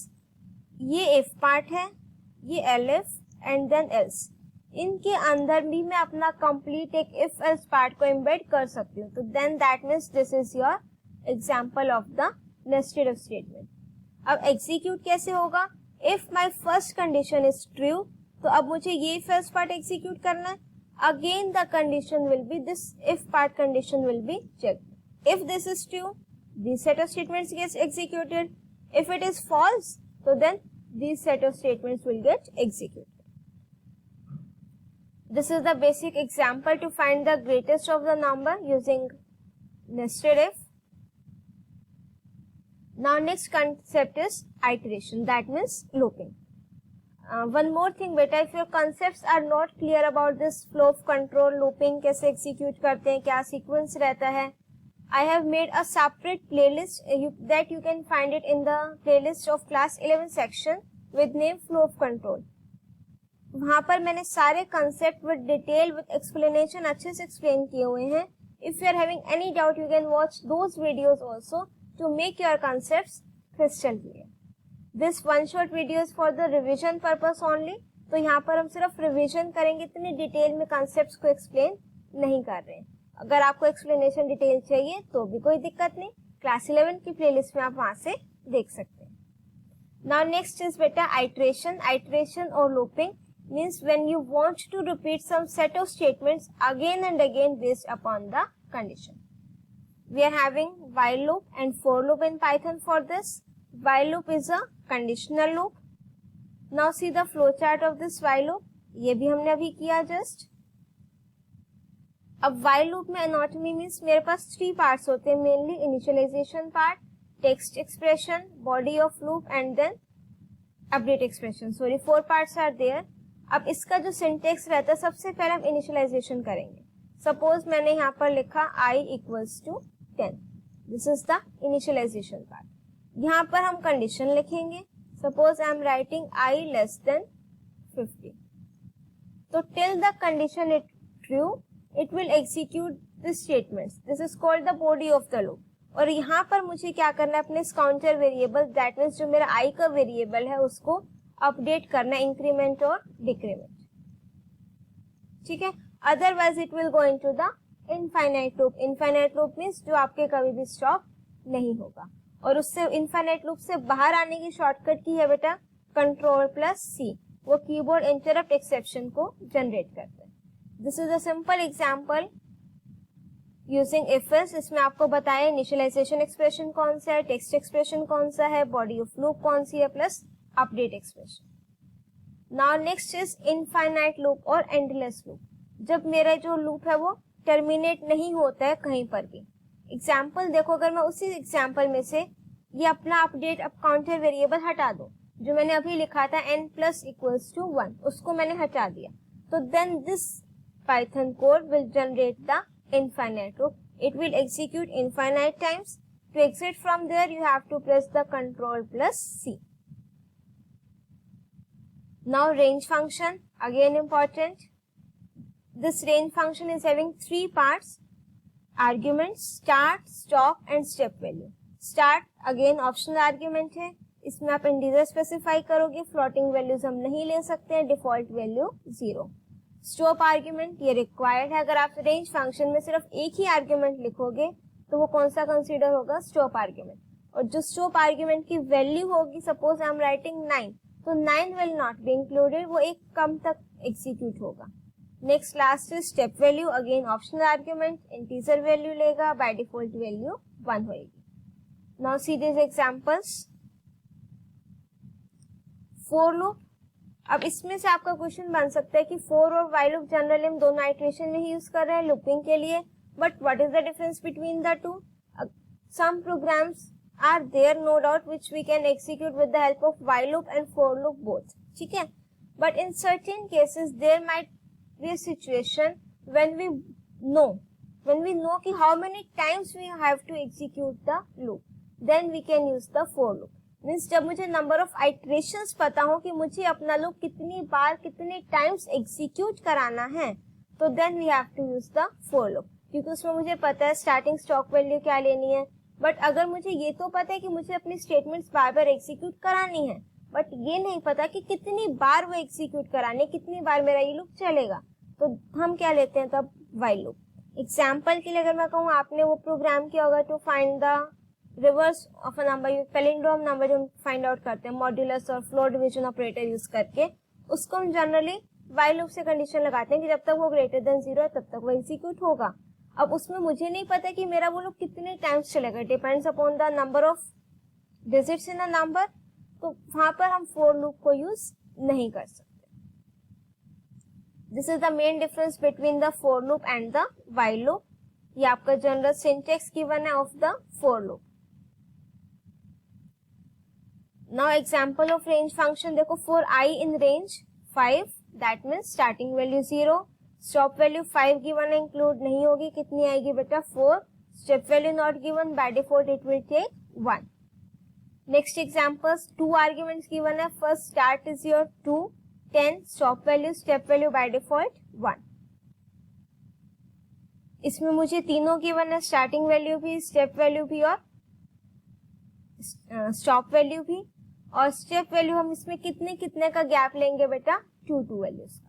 ये if part है, ये elif and then else. इनके अंदर भी मैं अपना complete एक if else part को embed कर सकती हूँ. तो then that means this is your example of the nested if statement. अब execute कैसे होगा? If my first condition is true, तो अब मुझे ये if else part execute करना है. Again the condition will be this if part condition will be checked. If this is true, this set of statements gets executed. If it is false, so then these set of statements will get executed. This is the basic example to find the greatest of the number using nested if. Now next concept is iteration, that means looping. One more thing beta, if your concepts are not clear about this flow of control, looping कैसे execute करते हैं, क्या sequence रहता है, I have made a separate playlist that you can find it in the playlist of class 11 section with name flow of control. वहां पर मैंने सारे concept with detail with explanation अच्छे से एक्सप्लेन किए हुए हैं. If you are having any doubt you can watch those videos also to make your concept crystal clear. This one shot video is for the revision purpose only. तो यहाँ पर हम सिर्फ रिविजन करेंगे, इतनी डिटेल में कंसेप्ट को explain नहीं कर रहे हैं. अगर आपको एक्सप्लेनेशन डिटेल चाहिए तो भी कोई दिक्कत नहीं, क्लास 11 की प्लेलिस्ट में आप वहां से देख सकते हैं. नाउ नेक्स्ट इज बेटा आइट्रेशन. आइट्रेशन और looping means when you want to repeat some set of statements again and again based upon the condition. We are having while loop and for loop in Python for this. While loop is a conditional loop. Now see the flow chart of this while loop. ये भी हमने अभी किया just. अब while loop में anatomy means मेरे पास 3 parts होते हैं mainly: initialization part, text expression, body of loop and then update expression. Sorry, 4 parts are there. अब इसका जो सिंटेक्स रहता है, सबसे पहले हम इनिशियलाइजेशन करेंगे. सपोज मैंने यहाँ पर लिखा i equals to 10. This is the initialization part. यहाँ पर हम कंडीशन लिखेंगे. Suppose I am writing i less than 50. तो till the condition it true it will execute the statements. This is called the body of the loop. और यहाँ पर मुझे क्या करना है, अपने काउंटर वेरिएबल दैट मीन्स जो मेरा i का वेरिएबल है उसको अपडेट करना, इंक्रीमेंट और डिक्रीमेंट. ठीक है. Otherwise it will go into the infinite loop. Infinite loop means जो आपके कभी भी स्टॉप नहीं होगा. और उससे इनफाइनाइट लूप से बाहर आने की शॉर्टकट की है बेटा Ctrl+C. वो कीबोर्ड इंटरप्ट एक्सेप्शन को जनरेट करते हैं. This is a simple example using if else. इसमें आपको बताया इनिशियलाइजेशन एक्सप्रेशन कौन सा है, टेक्स्ट एक्सप्रेशन कौन सा है, बॉडी ऑफ लूप कौन सी है, plus update expression. Now next is infinite loop और एंडलेस लूप. जब मेरा जो लूप है वो टर्मिनेट नहीं होता है कहीं पर भी. एग्जाम्पल देखो, अगर मैं उसी एग्जाम्पल में से ये अपना अपडेट अब काउंटर वेरिएबल हटा दो, जो मैंने अभी लिखा था n प्लस इक्वल्स टू 1, उसको मैंने हटा दिया, तो then this Python code will generate the infinite loop. It will execute infinite times. To exit from there you have to press the Ctrl+C. Now range function, again important. This range function is having 3 parts: arguments, start, stop and step value. Start again optional argument है, इसमें आप integer specify करोगे. Floating values हम नहीं ले सकते हैं, default value 0. Stop argument ये रिक्वायर्ड है. अगर आप रेंज फंक्शन में सिर्फ एक ही आर्ग्यूमेंट लिखोगे तो वो कौन सा कंसीडर होगा, स्टॉप आर्ग्यूमेंट. और जो स्टॉप आर्ग्यूमेंट की वैल्यू होगी, सपोज आई एम राइटिंग 9, तो 9 विल नॉट बी इंक्लूडेड, वो एक कम तक एग्जीक्यूट होगा. Next last is step value. Again optional argument, integer value लेगा, बाय डिफॉल्ट वैल्यू 1 होगी. Now see this examples. For loop. अब इसमें से आपका क्वेश्चन बन सकता है कि फॉर और व्हाइल लूप जनरली हम दोनों आइट्रेशन में ही यूज कर रहे हैं लूपिंग के लिए, but what is the difference between the two. Some programs are there no doubt which we can execute with the help of while loop and for loop both. ठीक है. But in certain cases there might be a situation when we know कि how many times we have to execute the loop, then we can use the for loop. Means जब मुझे number of iterations पता हो कि मुझे अपना loop कितनी बार कितने times execute कराना है, तो then we have to use the for loop. क्योंकि उसमें मुझे पता है starting stock value क्या लेनी है. बट अगर मुझे ये तो पता है कि मुझे अपनी स्टेटमेंट्स बार बार एग्जीक्यूट करानी है, बट ये नहीं पता कि कितनी बार वो एग्जीक्यूट करानी, कितनी बार मेरा ये लूप चलेगा, तो हम क्या लेते हैं तब, व्हाइल लूप. एग्जाम्पल के लिए अगर मैं कहूँ, आपने वो प्रोग्राम किया होगा to find the reverse of a number, palindrome number जो हम फाइंड आउट करते हैं मॉड्यूलस और फ्लोर डिवीजन ऑपरेटर यूज करके, उसको हम जनरली व्हाइल लूप से कंडीशन लगाते हैं कि जब तक वो ग्रेटर देन 0 है तब तक वो एग्जीक्यूट होगा. अब उसमें मुझे नहीं पता कि मेरा वो लूप कितने टाइम्स चलेगा, depends upon the number of digits in a number, तो वहां पर हम फॉर लूप को यूज नहीं कर सकते. This is the main difference between the for loop and the while loop. ये आपका जनरल सिंटेक्स गिवन है of the for loop. Now example of range function देखो. For I in range 5, that means starting value 0, stop value 5 given है, include नहीं होगी, कितनी आएगी बेटा 4. Step value not given, by default it will take 1. Next examples, 2 arguments given है. First start is your 2, 10, stop value, step value by default 1. इसमें मुझे तीनों गिवन है, स्टार्टिंग वैल्यू भी, स्टेप वैल्यू भी और स्टॉप वैल्यू भी. और स्टेप वैल्यू हम इसमें कितने का गैप लेंगे बेटा, 2 वैल्यूज का.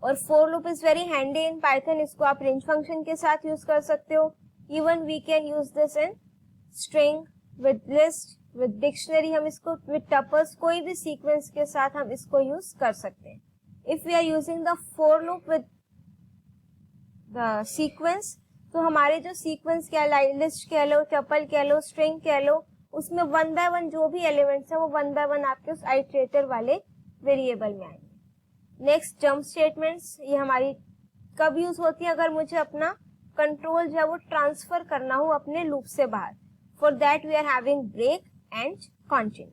और for loop is very handy in Python. इसको आप रेंज फंक्शन के साथ यूज कर सकते हो. Even we can use this in string, with list, with dictionary. हम इसको विद टपल्स, कोई भी सीक्वेंस के साथ हम इसको यूज कर सकते हैं. If we are using the for loop with the sequence, तो हमारे जो सीक्वेंस कह लो, लिस्ट कह लो, टपल कह लो, स्ट्रिंग कह लो, उसमें 1 बाय 1 जो भी एलिमेंट्स है वो 1 बाय 1 आपके उस आइटरेटर वाले वेरिएबल में आएंगे. Next jump statements. ये हमारी कब यूज होती है, अगर मुझे अपना कंट्रोल जो है वो ट्रांसफर करना हो अपने लूप से बाहर. For that we are having break and continue.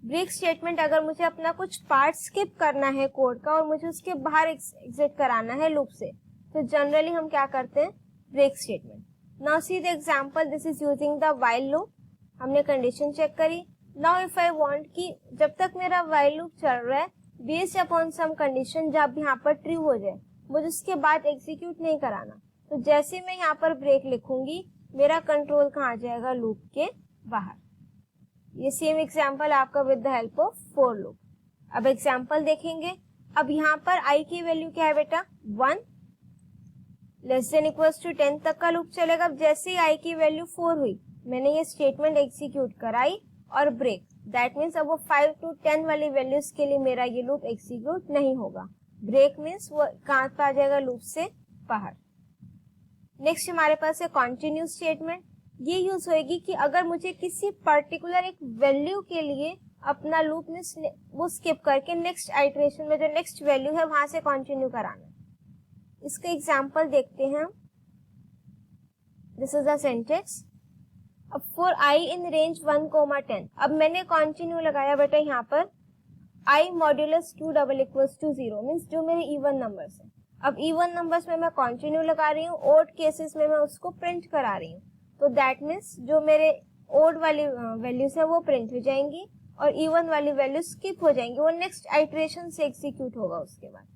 Break statement, अगर मुझे अपना कुछ पार्ट स्किप करना है कोड का और मुझे उसके बाहर एग्जिट कराना है लूप से, तो जनरली हम क्या करते हैं, break statement. Now see the example, this is using the while loop. हमने कंडीशन चेक करी. नाउ इफ आई वांट कि जब तक मेरा व्हाइल लूप चल रहा है, बेस्ड अपॉन सम कंडीशन जब यहाँ पर ट्रू हो जाए, मुझे उसके बाद एग्जीक्यूट नहीं कराना. तो जैसे मैं यहाँ पर ब्रेक लिखूंगी, मेरा कंट्रोल कहाँ आ जाएगा, लूप के बाहर. ये सेम एग्जांपल आपका with the help of for loop. अब एग्जांपल देखेंगे. अब यहाँ पर आई की वैल्यू क्या है बेटा, 1, लेस देन इक्वल्स टू 10 तक का लूप चलेगा. अब जैसे ही आई की वैल्यू 4 हुई, मैंने ये स्टेटमेंट एग्जीक्यूट कराई और ब्रेक. दैट मीन्स अब वो 5 to 10 वाली वैल्यूज के लिए मेरा ये लूप एग्जीक्यूट नहीं होगा. ब्रेक मीन्स वो कहाँ पे आ जाएगा, लूप से बाहर. नेक्स्ट हमारे पास है कंटिन्यू स्टेटमेंट. ये यूज होगी कि अगर मुझे किसी पर्टिकुलर एक वैल्यू के लिए अपना लूप में वो स्किप करके नेक्स्ट आइटरेशन में जो नेक्स्ट वैल्यू है वहां से कंटिन्यू कराना. इसका एग्जांपल देखते हैं. This is the syntax. अब फॉर i इन रेंज 1, 10. अब मैंने कंटिन्यू लगाया बेटा यहाँ पर i modulus 2 double equals to 0, means जो मेरे इवन नंबर्स है. अब इवन नंबर्स में मैं कंटिन्यू लगा रही हूँ, ओड केसेस में मैं उसको प्रिंट करा रही हूँ. तो दैट मीन्स जो मेरे ओड वाली वैल्यूज है वो प्रिंट हो जाएंगी और इवन वाली वैल्यू स्किप हो जाएंगी. वो नेक्स्ट आइटरेशन से एग्जीक्यूट होगा उसके बाद.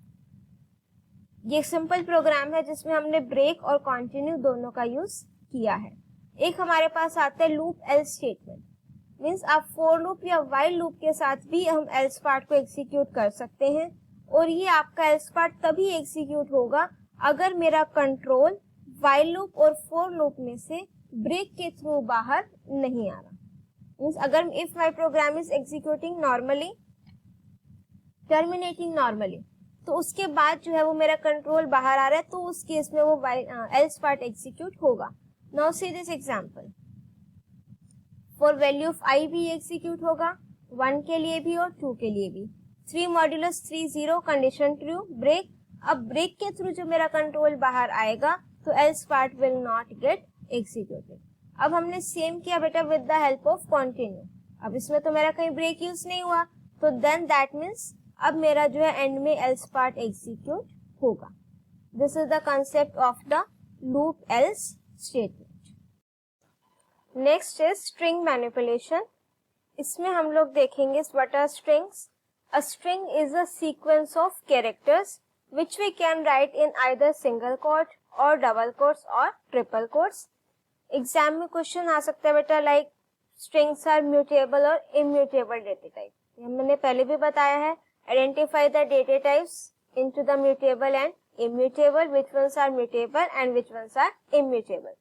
ये सिंपल प्रोग्राम है जिसमें हमने ब्रेक और कंटिन्यू दोनों का यूज किया है. एक हमारे पास आता है लूप एल्स स्टेटमेंट. मीन्स आप फोर लूप या व्हाइल लूप के साथ भी हम एल्स पार्ट को एग्जीक्यूट कर सकते हैं. और ये आपका एल्स पार्ट तभी एग्जीक्यूट होगा अगर मेरा कंट्रोल व्हाइल लूप और फोर लूप में से ब्रेक के थ्रू बाहर नहीं आ रहा. मीन्स अगर if my programme is executing normally, terminating normally, तो उसके बाद जो है वो मेरा कंट्रोल बाहर आ रहा है, तो उस केस में वो एल्स पार्ट एग्जीक्यूट होगा. Now see this example. For value of i भी एग्जीक्यूट होगा, 1 के लिए भी और 2 के लिए भी. 3 मॉड्यूलस 3 0 कंडीशन ट्रू, ब्रेक. अब ब्रेक के थ्रू जो मेरा कंट्रोल बाहर आएगा तो else part will not get executed. अब हमने सेम किया बेटा with the help of continue. अब इसमें तो मेरा कहीं ब्रेक यूज नहीं हुआ, तो देन दैट मीन्स अब मेरा जो है एंड में else part एग्जीक्यूट होगा. This is the concept of the loop else statement. Next is string manipulation. इसमें हम लोग देखेंगे what are strings. A string is a sequence of characters which we can write in either single quote or double quotes or triple quotes. Exam में question आ सकता है बेटा like strings are mutable or immutable data type. मैंने पहले भी बताया है. Identify the data types into the mutable and immutable, which ones are mutable and which ones are immutable.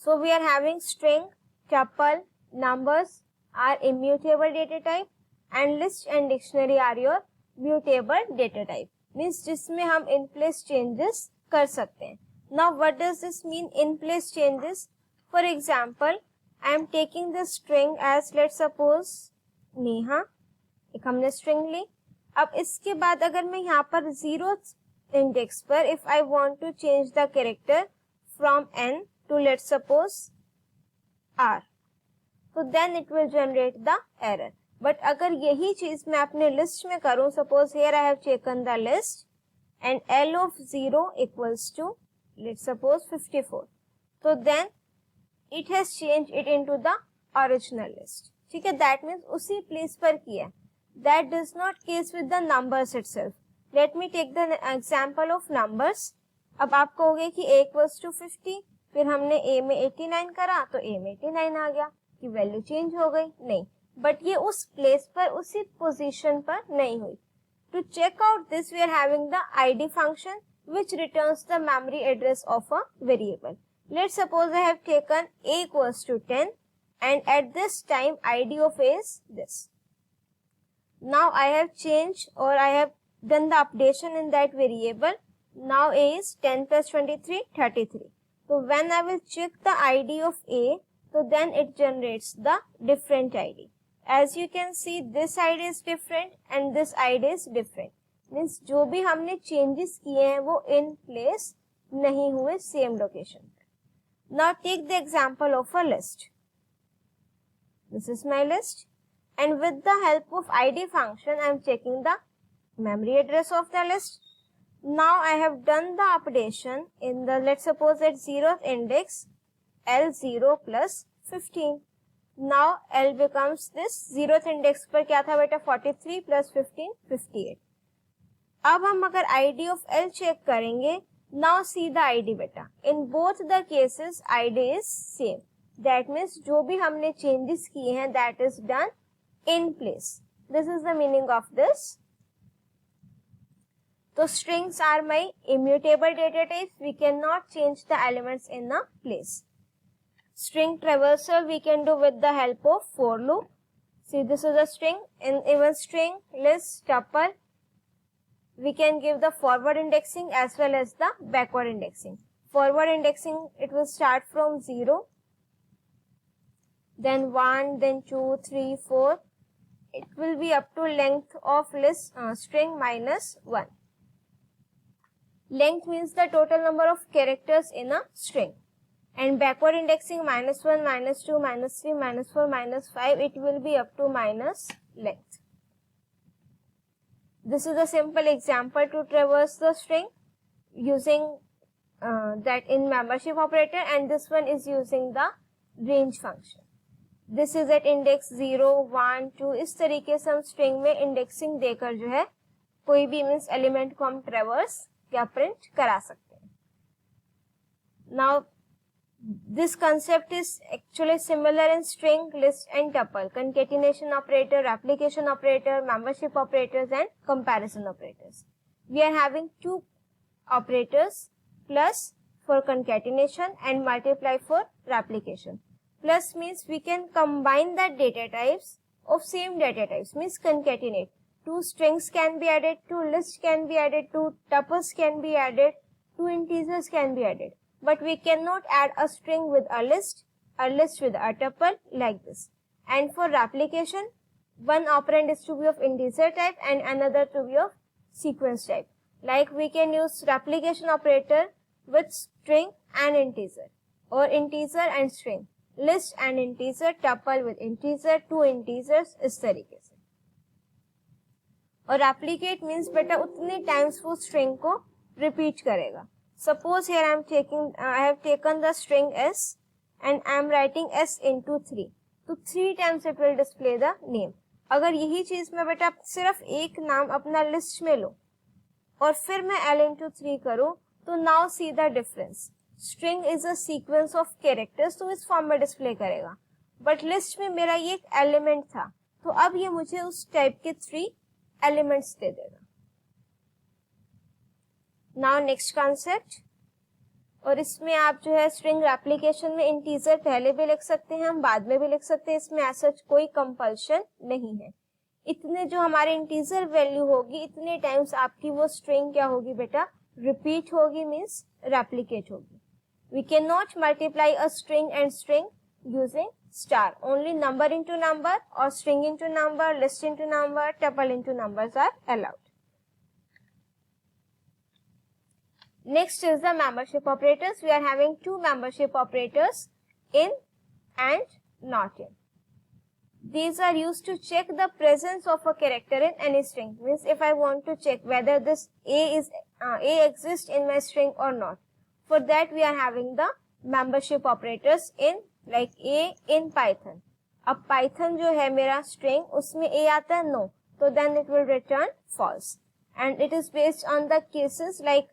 So we are having string, tuple, numbers are immutable data type and list and dictionary are your mutable data type. Means जिसमें हम in place changes कर सकते हैं. Now what does this mean, in place changes? For example, I am taking the string as let's suppose Neha. एक हमने string ली. अब इसके बाद अगर मैं यहाँ पर 0 इंडेक्स पर if I want to change the character from n to let's suppose r, तो then it will generate the error. But अगर यही चीज मैं अपने लिस्ट में करूं, suppose here I have taken the list and l of 0 equals to let's suppose 54. So then it has changed it into the original list. ठीक है, that means उसी place पर किया. That does not case with the numbers itself. Let me take the example of numbers. अब आप कहोगे कि a equals to 50, फिर हमने a में 89 करा तो a में 89 आ गया कि वैल्यू चेंज हो गई. नहीं, बट ये उस प्लेस पर उसी पोजीशन पर नहीं हुई. To check out this, we are having the id function which returns the memory address of a variable. Let's suppose I have taken a equals to 10 and at this time id of a is this. Now I have changed or I have done the updation in that variable. Now a is 10 plus 23, 33. So when I will check the id of a, so then it generates the different id. As you can see, this id is different and this id is different. Means जो भी हमने changes किए हैं वो in place नहीं हुए same location. Now take the example of a list. This is my list, and with the help of id function, I am checking the memory address of the list. Now I have done the updation in the, let's suppose at 0th index, L0 plus 15. Now L becomes this, 0th index पर क्या था बेटा 43 plus 15, 58. अब हम अगर id of L check करेंगे, now see the id बेटा. In both the cases id is same. That means जो भी हमने changes किए हैं that is done in place. This is the meaning of this. So strings are my immutable data types. We cannot change the elements in a place. String traversal we can do with the help of for loop. See, this is a string. In even string, list, tuple, we can give the forward indexing as well as the backward indexing. Forward indexing, it will start from 0, then 1, then 2, 3, 4. It will be up to length of list string minus 1. Length means the total number of characters in a string. And backward indexing minus 1, minus 2, minus 3, minus 4, minus 5, it will be up to minus length. This is a simple example to traverse the string using that in membership operator, and this one is using the range function. This is at index 0, 1, 2. इस तरीके से हम string में indexing देकर जो है कोई भी means element को हम traverse या print करा सकते हैं. Now this concept is actually similar in string, list and tuple, concatenation operator, replication operator, membership operators and comparison operators. We are having two operators, plus for concatenation and multiply for replication. Plus means we can combine the data types of same data types, means concatenate. Two strings can be added, two lists can be added, two tuples can be added, two integers can be added. But we cannot add a string with a list with a tuple like this. And for replication, one operand is to be of integer type and another to be of sequence type. Like we can use replication operator with string and integer, or integer and string, list and integer, tuple with integer, two integers, इस तरीके से. और replicate means बेटा उतने times वो string को repeat करेगा. Suppose here I have taken the string s and I am writing s into 3. तो 3 times it will display the name. अगर यही चीज मैं बेटा सिर्फ एक नाम अपना लिस्ट में लो और फिर मैं l into 3 करूं, तो now see the difference. String is a sequence of characters, तो इस फॉर्म में डिस्प्ले करेगा. बट लिस्ट में मेरा ये एक एलिमेंट था, तो अब ये मुझे उस टाइप के 3 एलिमेंट्स दे देगा. नाउ नेक्स्ट कॉन्सेप्ट, और इसमें आप जो है स्ट्रिंग एप्लीकेशन में इंटीजर पहले भी लिख सकते हैं, हम बाद में भी लिख सकते हैं. इसमें ऐसा कोई कंपल्शन नहीं है. इतने जो हमारे इंटीजर वैल्यू होगी इतने टाइम्स आपकी वो स्ट्रिंग क्या होगी बेटा, रिपीट होगी, मीन्स रेप्लिकेट होगी. We can not multiply a string and string using star. Only number into number और string into number, list into number, tuple into numbers are allowed. Next is the membership operators. We are having two membership operators, in and not in. These are used to check the presence of a character in any string. Means if I want to check whether this A exists in my string or not. For that we are having the membership operators in like a in Python. अब Python जो है मेरा string उसमें a आता है no, तो then it will return false. And it is based on the cases like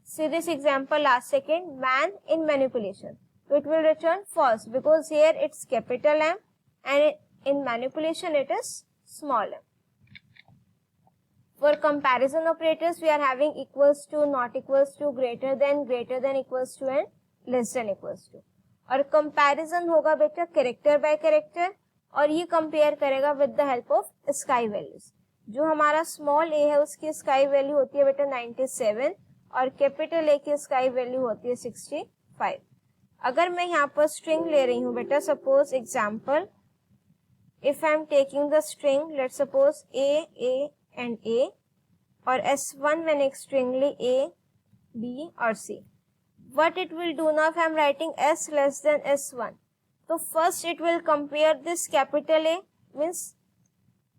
see this example last second, man in manipulation. So it will return false because here it's capital M and in manipulation it is small m. For comparison operators we are having equals to, not equals to, greater than equals to and less than equals to. और comparison होगा बेटा character by character और ये compare करेगा with the help of sky values. जो हमारा small a है उसकी sky value होती है बेटा 97 और कैपिटल ए की स्काई वैल्यू होती है 65. अगर मैं यहाँ पर स्ट्रिंग ले रही हूँ बेटा, suppose example if I am taking the string let suppose A and A और S1 मैंने एक स्ट्रिंग ली A, B और C. What it will do now if I am writing S less than S1? तो first it will compare this capital A means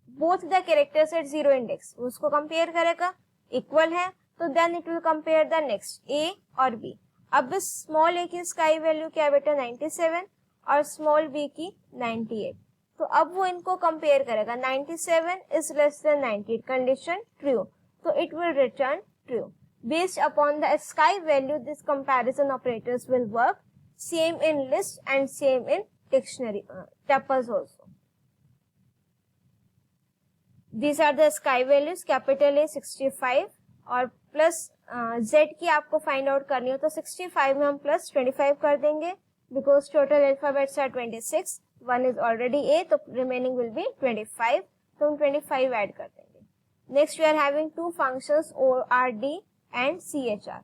both the characters at zero index. उसको compare करेगा, equal है तो then it will compare the next A और B. अब इस small ए की sky value क्या है बेटा 97 और स्मॉल बी की 98. तो अब वो इनको कंपेयर करेगा. 97 is less than 98 condition true, तो it will return true. Based upon the ASCII value this comparison operators will work same in list and same in dictionary tuples also. These are the sky values. Capital A 65 और plus z की आपको find out करनी हो तो 65 में हम plus 25 कर देंगे because total alphabets are 26. 1 is already a तो रिमेनिंग विल बी 25, तो हम 25 ऐड कर देंगे. Next we are having two functions ORD and CHR.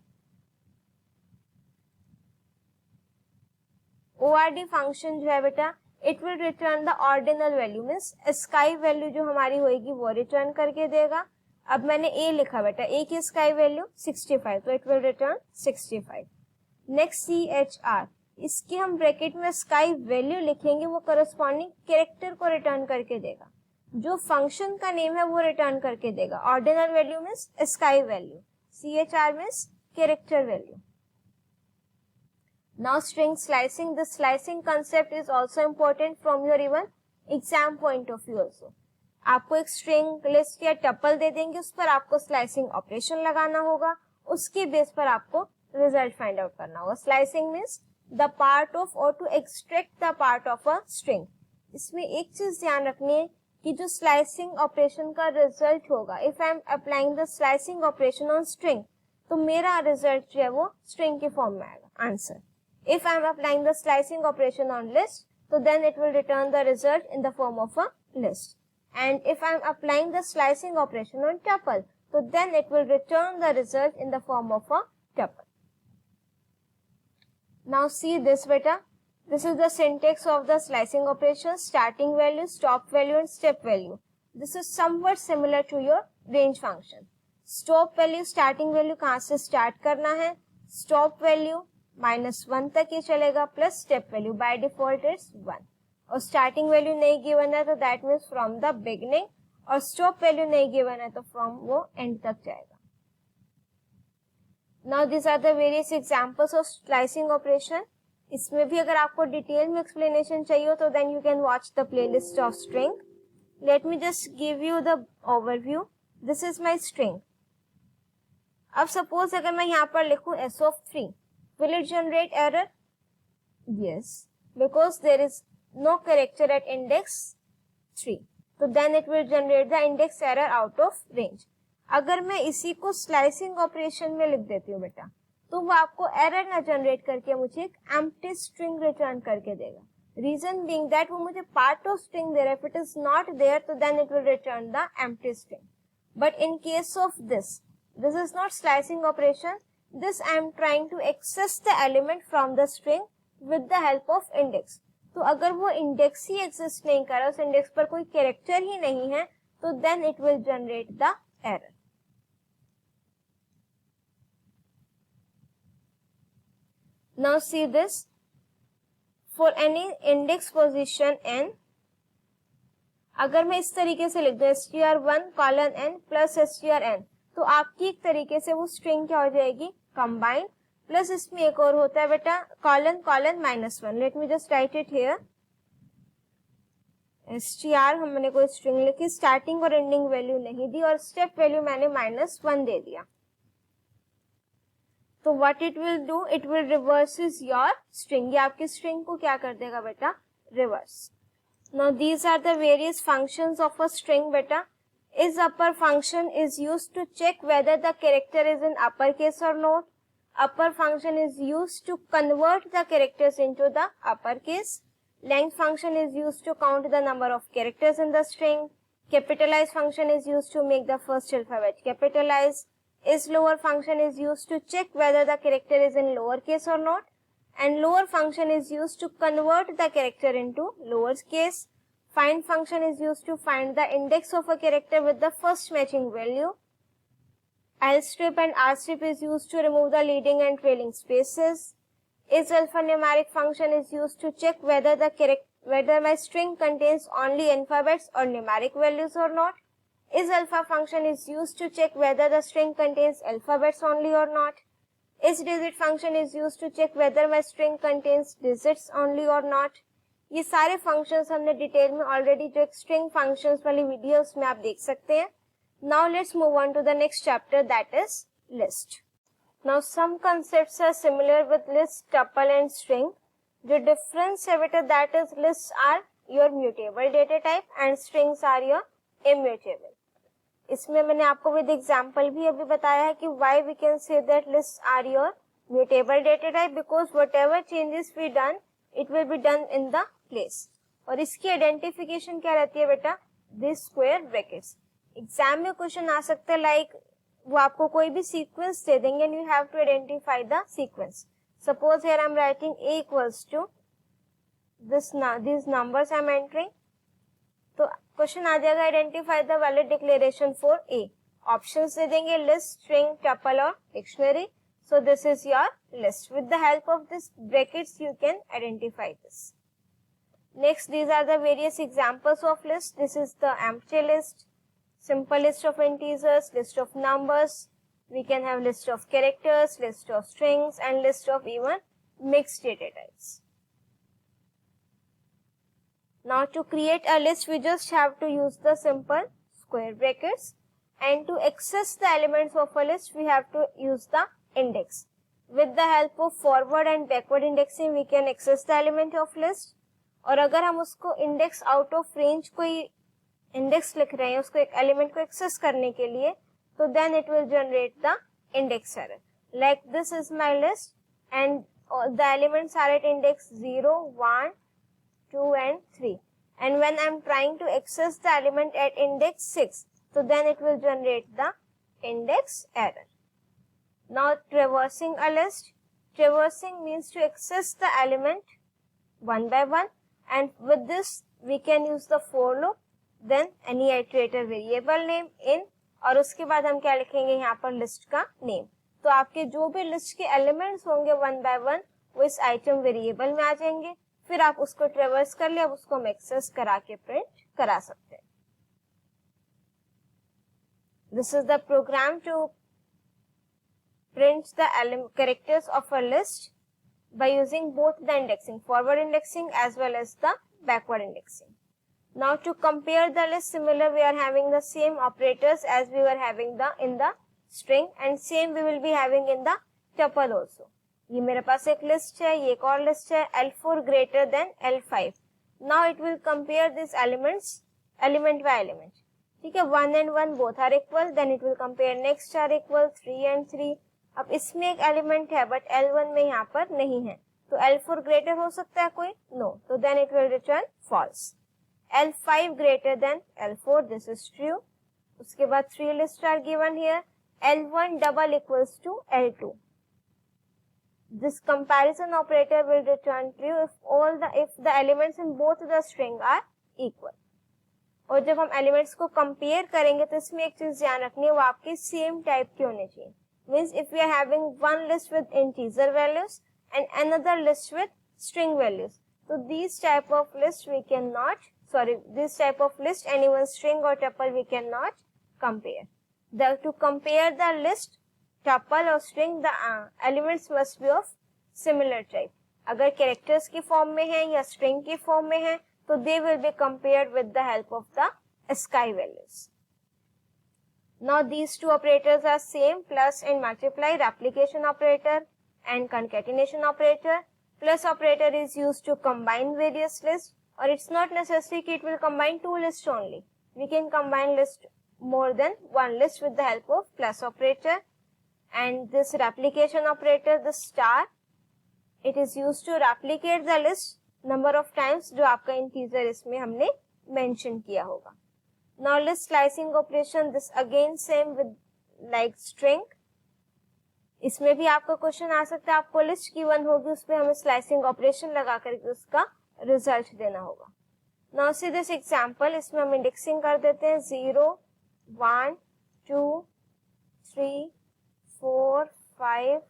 ORD function जो है बेटा it will return the ordinal value means ASCII value जो हमारी होगी वो रिटर्न करके देगा. अब मैंने a लिखा बेटा, a की स्काई वैल्यू 65 तो it will return 65. Next CHR, इसकी हम ब्रैकेट में स्काई वैल्यू लिखेंगे, वो करस्पॉन्डिंग कैरेक्टर को रिटर्न करके देगा. जो फंक्शन का नेम है वो रिटर्न करके देगा. Ordinal value means ASCII value, CHR means character value. Now string slicing. The slicing concept is also important from your even exam point of view also. आपको एक स्ट्रिंग लिस्ट या tuple दे देंगे, उस पर आपको स्लाइसिंग ऑपरेशन लगाना होगा, उसके बेस पर आपको रिजल्ट फाइंड आउट करना होगा. Slicing means the part of और to extract the part of a string. इसमें एक चीज ध्यान रखनी है कि जो स्लाइसिंग ऑपरेशन का रिजल्ट होगा, if I am applying the slicing operation on string तो मेरा रिजल्ट जो है वो स्ट्रिंग के फॉर्म में आएगा answer. If I am applying the slicing operation on list, so then it will return the result in the form of a list. And if I am applying the slicing operation on tuple, so then it will return the result in the form of a tuple. Now see this beta. This is the syntax of the slicing operation: starting value, stop value, and step value. This is somewhat similar to your range function. Stop value, starting value कहाँ से start करना है, stop value -1 तक ही चलेगा, plus step value by default it's 1. और starting value नहीं given है तो that means from the beginning, और स्टॉप वैल्यू नहीं गिवन है तो फ्रॉम वो एंड तक जाएगा. Now this are the various examples of slicing operation. इसमें भी अगर आपको डिटेल में एक्सप्लेनेशन चाहिए हो तो then you can watch the playlist of string. Let me just give you the overview. This is my string. अब सपोज अगर मैं यहाँ पर लिखूं S(3), will it generate error? Yes, because there is no character at index 3. So then it will generate the index error out of range. अगर मैं इसी को स्लाइसिंग ऑपरेशन में लिख देती हूँ बेटा, तो वो आपको एरर ना जनरेट करके मुझे एक एम्प्टी स्ट्रिंग रिटर्न करके देगा. रीजन बीइंग दैट वो मुझे पार्ट ऑफ स्ट्रिंग दे रहा है. If it is not there तो then it will return the empty string. But in case of this is not slicing operation. This I am trying to access the element from the string with the help of index. तो अगर वो index ही exist नहीं कर रहा, उस index पर कोई character ही नहीं है, तो then it will generate the error. Now see this. For any index position n, अगर मैं इस तरीके से लिख दूं str1:n plus str n, तो आपकी एक तरीके से वो स्ट्रिंग क्या हो जाएगी, कंबाइंड प्लस इसमें एक और होता है बेटा colon colon -1. Late me just right it here. str हमने कोई स्ट्रिंग लिखी, स्टार्टिंग और एंडिंग वैल्यू नहीं दी और स्टेप वैल्यू मैंने -1 दे दिया. तो what it will do, it will reverses your string. ये आपकी स्ट्रिंग को क्या कर देगा बेटा, reverse. Now these are the various functions of a string बेटा. Is upper function is used to check whether the character is in uppercase or not. Upper function is used to convert the characters into the uppercase. Length function is used to count the number of characters in the string. Capitalize function is used to make the first alphabet capitalize. Is lower function is used to check whether the character is in lowercase or not. And lower function is used to convert the character into lowercase. Find function is used to find the index of a character with the first matching value. Lstrip and rstrip is used to remove the leading and trailing spaces. Is alphanumeric function is used to check whether my string contains only alphabets or numeric values or not. Is alpha function is used to check whether the string contains alphabets only or not. Is digit function is used to check whether my string contains digits only or not. ये सारे functions हमने detail में already जो एक string functions वाली videos में आप देख सकते हैं. Now let's move on to the next chapter that is list. Now some concepts are similar with list, tuple and string. जो डिफरेंस है बेटा that is list are your mutable data type and strings are your immutable. इसमें मैंने आपको with example भी अभी बताया है कि why we can say that list are your mutable data type, because whatever changes we done it will be done in the place. और इसकी आइडेंटिफिकेशन क्या रहती है बेटा, दिस स्क्वायर ब्रैकेट्स. एग्जाम में क्वेश्चन आ सकता है लाइक वो आपको कोई भी सीक्वेंस दे देंगे and you have to identify the sequence. Suppose here I am writing a equals to this numbers I am entering. तो क्वेश्चन आ जाएगा identify the valid declaration for a. Options दे देंगे लिस्ट, स्ट्रिंग, टपल और dictionary. So this is your list. With the help of this brackets, you can identify this. Next, these are the various examples of list. This is the empty list, simple list of integers, list of numbers. We can have list of characters, list of strings, and list of even mixed data types. Now, to create a list, we just have to use the simple square brackets. And to access the elements of a list, we have to use the index. With the help of forward and backward indexing, we can access the element of list. और अगर हम उसको index out of range कोई index लिख रहे हैं उसको एक एलिमेंट को एक्सेस करने के लिए, तो then it will generate the index error. Like this is my list and the elements are at index 0, 1, 2 and 3. And when I am trying to access the element at index 6, so then it will generate the index error. Now traversing a list. Traversing means to access the element one by one, and with this we can use the for loop, then any iterator variable name in, और उसके बाद हम क्या लिखेंगे यहाँ पर list का name. तो आपके जो भी लिस्ट के एलिमेंट्स होंगे वन बाय वन वो इस आइटम वेरिएबल में आ जाएंगे. फिर आप उसको ट्रेवर्स कर ले, अब उसको हम एक्सेस करा के प्रिंट करा सकते हैं. This is the program to print the characters of a list by using both the indexing, forward indexing as well as the backward indexing. Now to compare the list, similar we are having the same operators as we were having in the string, and same we will be having in the tuple also. ये मेरे पास एक list है, ये एक और list है, L4 greater than L5. Now it will compare these elements element by element. ठीक है, 1 and 1 both are equal, then it will compare next are equal, 3 and 3. अब इसमें एक एलिमेंट है बट L1 में यहाँ पर नहीं है, तो L4 ग्रेटर हो सकता है कोई, नो, तो then it will return false. L5 greater than L4, this is true. उसके बाद 3 list are given here. L1 double equals to L2. This comparison operator will return true if the elements in both the string are equal. और जब हम elements को compare करेंगे तो इसमें एक चीज ध्यान रखनी है, वो आपके सेम टाइप के होने चाहिए. Means if we are having one list with integer values and another list with string values, so these type of list we cannot, this type of list, any one string or tuple we cannot compare. To compare the list, tuple or string, the elements must be of similar type. अगर characters की form में है या string की form में है तो they will be compared with the help of the ASCII values. Now these two operators are same, plus and multiply, replication operator and concatenation operator. Plus operator is used to combine various lists, or it's not necessary that it will combine two lists only. We can combine list more than one list with the help of plus operator. And this replication operator, the star, it is used to replicate the list number of times जो आपका integer इसमें हमने mention किया होगा. Now list slicing operation, this again same with like string. इसमें भी आपका question आ सकता है, आपको लिस्ट की वन होगी उसमें हमें स्लाइसिंग ऑपरेशन लगा करके उसका रिजल्ट देना होगा. नाउ सी दिस एग्जांपल, इसमें हम इंडेक्सिंग कर देते हैं 0 1 2 3 4 5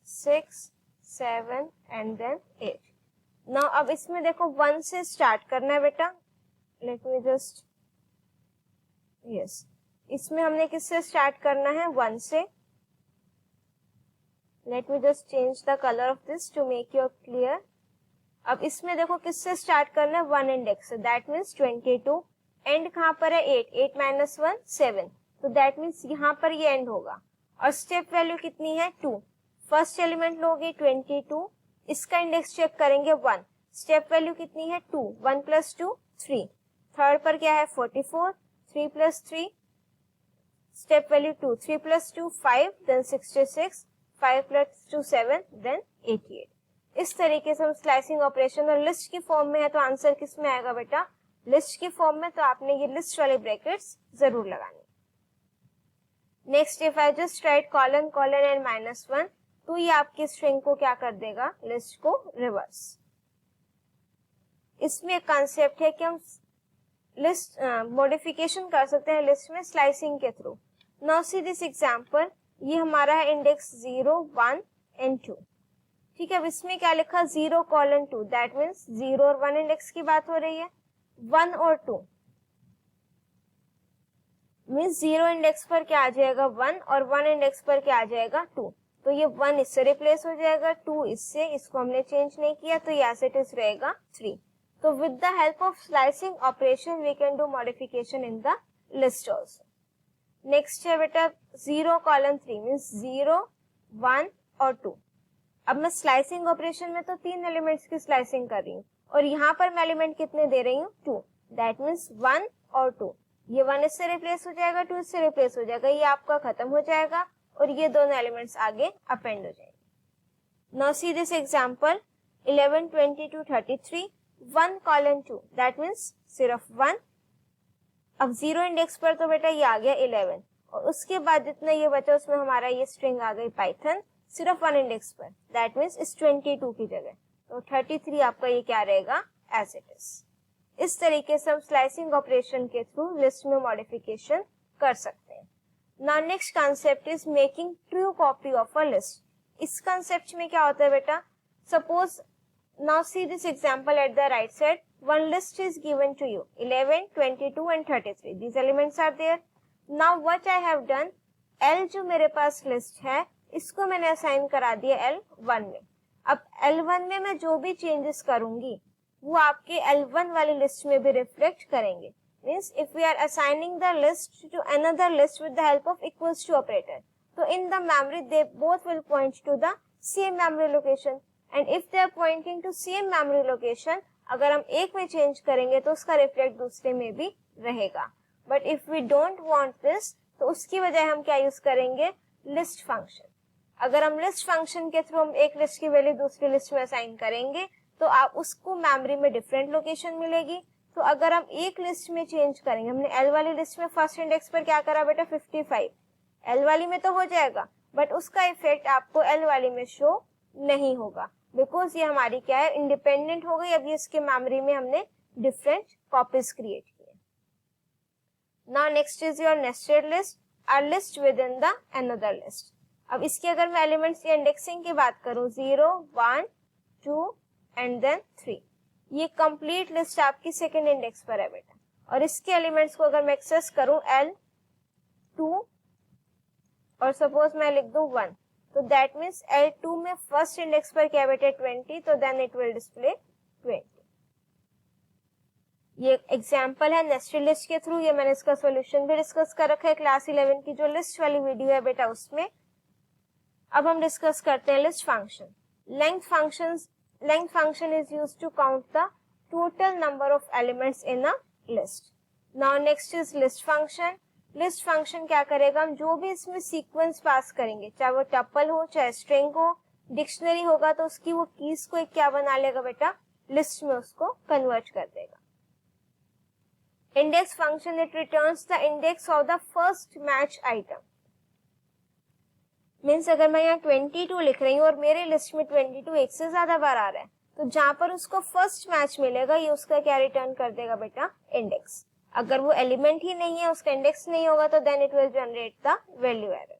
6 7 एंड देन 8. नाउ अब इसमें देखो 1 से स्टार्ट करना है बेटा. लेट मी जस्ट यस, इसमें हमने किससे स्टार्ट करना है? 1 से. Let me just change the color of this to make you clear. अब इसमें देखो किससे स्टार्ट करना है? 1 इंडेक्स से. That means 22. एंड कहाँ पर है? 8. 8 माइनस 1 7. तो दैट मीन्स यहाँ पर ये एंड होगा. और स्टेप वैल्यू कितनी है? 2. फर्स्ट एलिमेंट लोगे 22, इसका इंडेक्स चेक करेंगे 1. स्टेप वैल्यू कितनी है? 2. 1 प्लस 2 3. थर्ड पर क्या है? 44. 3 plus 3, step value 2. 3 plus 2 5, then 66. 5 plus 2 7, then 88. इस तरीके से हम स्लाइसिंग ऑपरेशन, और लिस्ट की फॉर्म में है तो आंसर किस में आएगा बेटा? लिस्ट की फॉर्म में. तो आपने ये लिस्ट वाले ब्रैकेट्स जरूर लगाने. Next, if I just right colon colon and -1, तो ये आपकी स्ट्रिंग को क्या कर देगा? लिस्ट को रिवर्स. इसमें एक कॉन्सेप्ट है कि हम लिस्ट मॉडिफिकेशन कर सकते हैं लिस्ट में स्लाइसिंग के through. Now see this example, ये हमारा है इंडेक्स 0 1 एंड 2. ठीक है. अब इसमें क्या लिखा? 0 कॉलन 2. दैट मीन्स 0 और 1 इंडेक्स की बात हो रही है. 1 और 2 मीन्स 0 इंडेक्स पर क्या आ जाएगा? 1, और 1 इंडेक्स पर क्या आ जाएगा? 2. तो ये 1 इससे रिप्लेस हो जाएगा, 2 इससे, इसको हमने चेंज नहीं किया तो ये एज इट इज रहेगा 3. तो with the help of slicing operation we can do modification in the list also. Next है बेटा 0 कॉलन 3 मीन्स 0 1 और 2. अब मैं स्लाइसिंग ऑपरेशन में तो 3 एलिमेंट्स की स्लाइसिंग कर रही हूँ, और यहाँ पर मैं एलिमेंट कितने दे रही हूँ? 2. दैट मीन्स 1 और 2. ये 1 इससे रिप्लेस हो जाएगा, 2 इससे रिप्लेस हो जाएगा, ये आपका खत्म हो जाएगा, और ये दोनों एलिमेंट्स आगे अपेंड हो जाएंगे. Now see this example 11 22 33 1 colon 2. That means सिर्फ 1. अब 0 इंडेक्स पर तो बेटा ये आ गया 11, और उसके बाद जितना ये बचा उसमें हमारा ये स्ट्रिंग आ गई पाइथन सिर्फ 1 इंडेक्स पर. दैट मीन्स इस 22 की जगह तो 33 आपका ये क्या रहेगा? As it is. इस तरीके से हम स्लाइसिंग ऑपरेशन के थ्रू लिस्ट में मॉडिफिकेशन कर सकते हैं. Now next concept is making true copy of a list. इस कॉन्सेप्ट में क्या होता है बेटा? Suppose now see this example at the right side. One list is given to you, 11, 22 and 33. These elements are there. Now what I have done, L जो मेरे पास list है इसको मैंने असाइन करा दिया L1 में. अब L1 में मैं जो भी चेंजेस करूंगी वो आपके L1 वाली लिस्ट में भी रिफ्लेक्ट करेंगे. Means if we are assigning the list to another list with the help of equals to operator, so in the memory they both will point to the same memory location. And if they are pointing to same memory location, अगर हम एक में change करेंगे तो उसका reflect दूसरे में भी रहेगा. But if we don't want this, तो उसकी वजह हम क्या यूज करेंगे? List function. अगर हम लिस्ट फंक्शन के थ्रू हम एक लिस्ट की वैल्यू दूसरी लिस्ट में असाइन करेंगे तो आप उसको मेमोरी में डिफरेंट लोकेशन मिलेगी. तो अगर हम एक लिस्ट में चेंज करेंगे, हमने एल वाली लिस्ट में फर्स्ट इंडेक्स पर क्या करा बेटा? 55. एल वाली में तो हो जाएगा, बट उसका इफेक्ट आपको एल वाली में शो नहीं होगा, बिकॉज ये हमारी क्या है? इंडिपेंडेंट हो गई. अब ये इसके मेमोरी में हमने डिफरेंट कॉपीज क्रिएट किए. Now next is your nested list, a list with in the another list. अब इसके अगर मैं एलिमेंट्स की इंडेक्सिंग की बात करूं 0 1 2 एंड देन 3, ये कंप्लीट लिस्ट आपकी सेकेंड इंडेक्स पर है बेटा. और इसके एलिमेंट्स को अगर मैं एक्सेस करूं L2 और सपोज मैं लिख दूं 1, तो दैट मीन्स L2 में फर्स्ट इंडेक्स पर क्या बेटा 20, तो देन इट विल डिस्प्ले 20। ये एग्जाम्पल है नेस्टेड लिस्ट के थ्रू, ये मैंने इसका सॉल्यूशन भी डिस्कस कर रखा है क्लास 11 की जो लिस्ट वाली वीडियो है बेटा उसमें। अब हम डिस्कस करते हैं list function. Length function is used to count the total number of elements in a list. Now next is list function. List function क्या करेगा, हम जो भी इसमें सीक्वेंस पास करेंगे, चाहे वो टपल हो चाहे स्ट्रिंग हो, डिक्शनरी होगा तो उसकी वो कीज को एक क्या बना लेगा बेटा, लिस्ट में उसको कन्वर्ट कर देगा। Index function, it returns the index of the first match item. Means अगर मैं यहाँ 22 लिख रही हूँ और मेरे लिस्ट में 22 एक से ज्यादा बार आ रहा है, तो जहां पर उसको फर्स्ट मैच मिलेगा ये उसका क्या रिटर्न कर देगा बेटा, इंडेक्स। अगर वो एलिमेंट ही नहीं है, उसका इंडेक्स नहीं होगा, तो then it will generate the value error.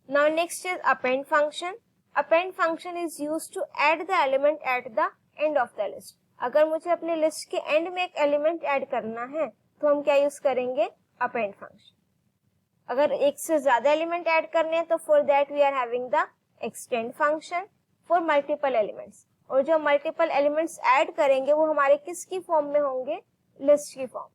Now next is append function. Append function is used to add the element at the end of the list. अगर मुझे अपने लिस्ट के एंड में एक एलिमेंट ऐड करना है तो हम क्या यूज करेंगे, अपेंड फंक्शन। अगर एक से ज्यादा एलिमेंट ऐड करने हैं तो for that we are having the extend function for multiple elements. और जो मल्टीपल एलिमेंट्स ऐड करेंगे वो हमारे किसकी फॉर्म में होंगे, लिस्ट की फॉर्म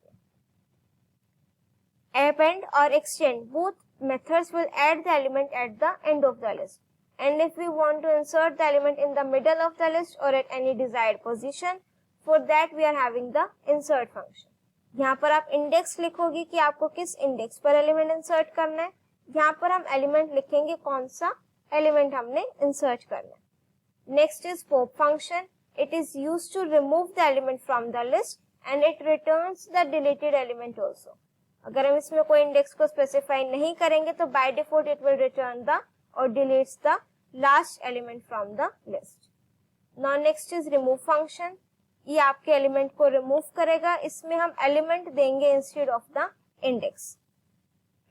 में। अपेंड और extend both methods will add the element at the end of the list, and if we want to insert the element in the middle of the list or at any desired position, for that we are having the insert function. यहाँ पर आप index लिखोगे कि आपको किस index पर element insert करना है, यहाँ पर हम एलिमेंट लिखेंगे कौन सा एलिमेंट हमने इंसर्ट करना है। Next is pop function. It is used to remove the element from the list and it returns the deleted element also. अगर हम इसमें कोई इंडेक्स को स्पेसिफाई नहीं करेंगे तो by default it will return the और deletes the last element from the list. Now next is remove function. ये आपके एलिमेंट को रिमूव करेगा, इसमें हम एलिमेंट देंगे instead of the index.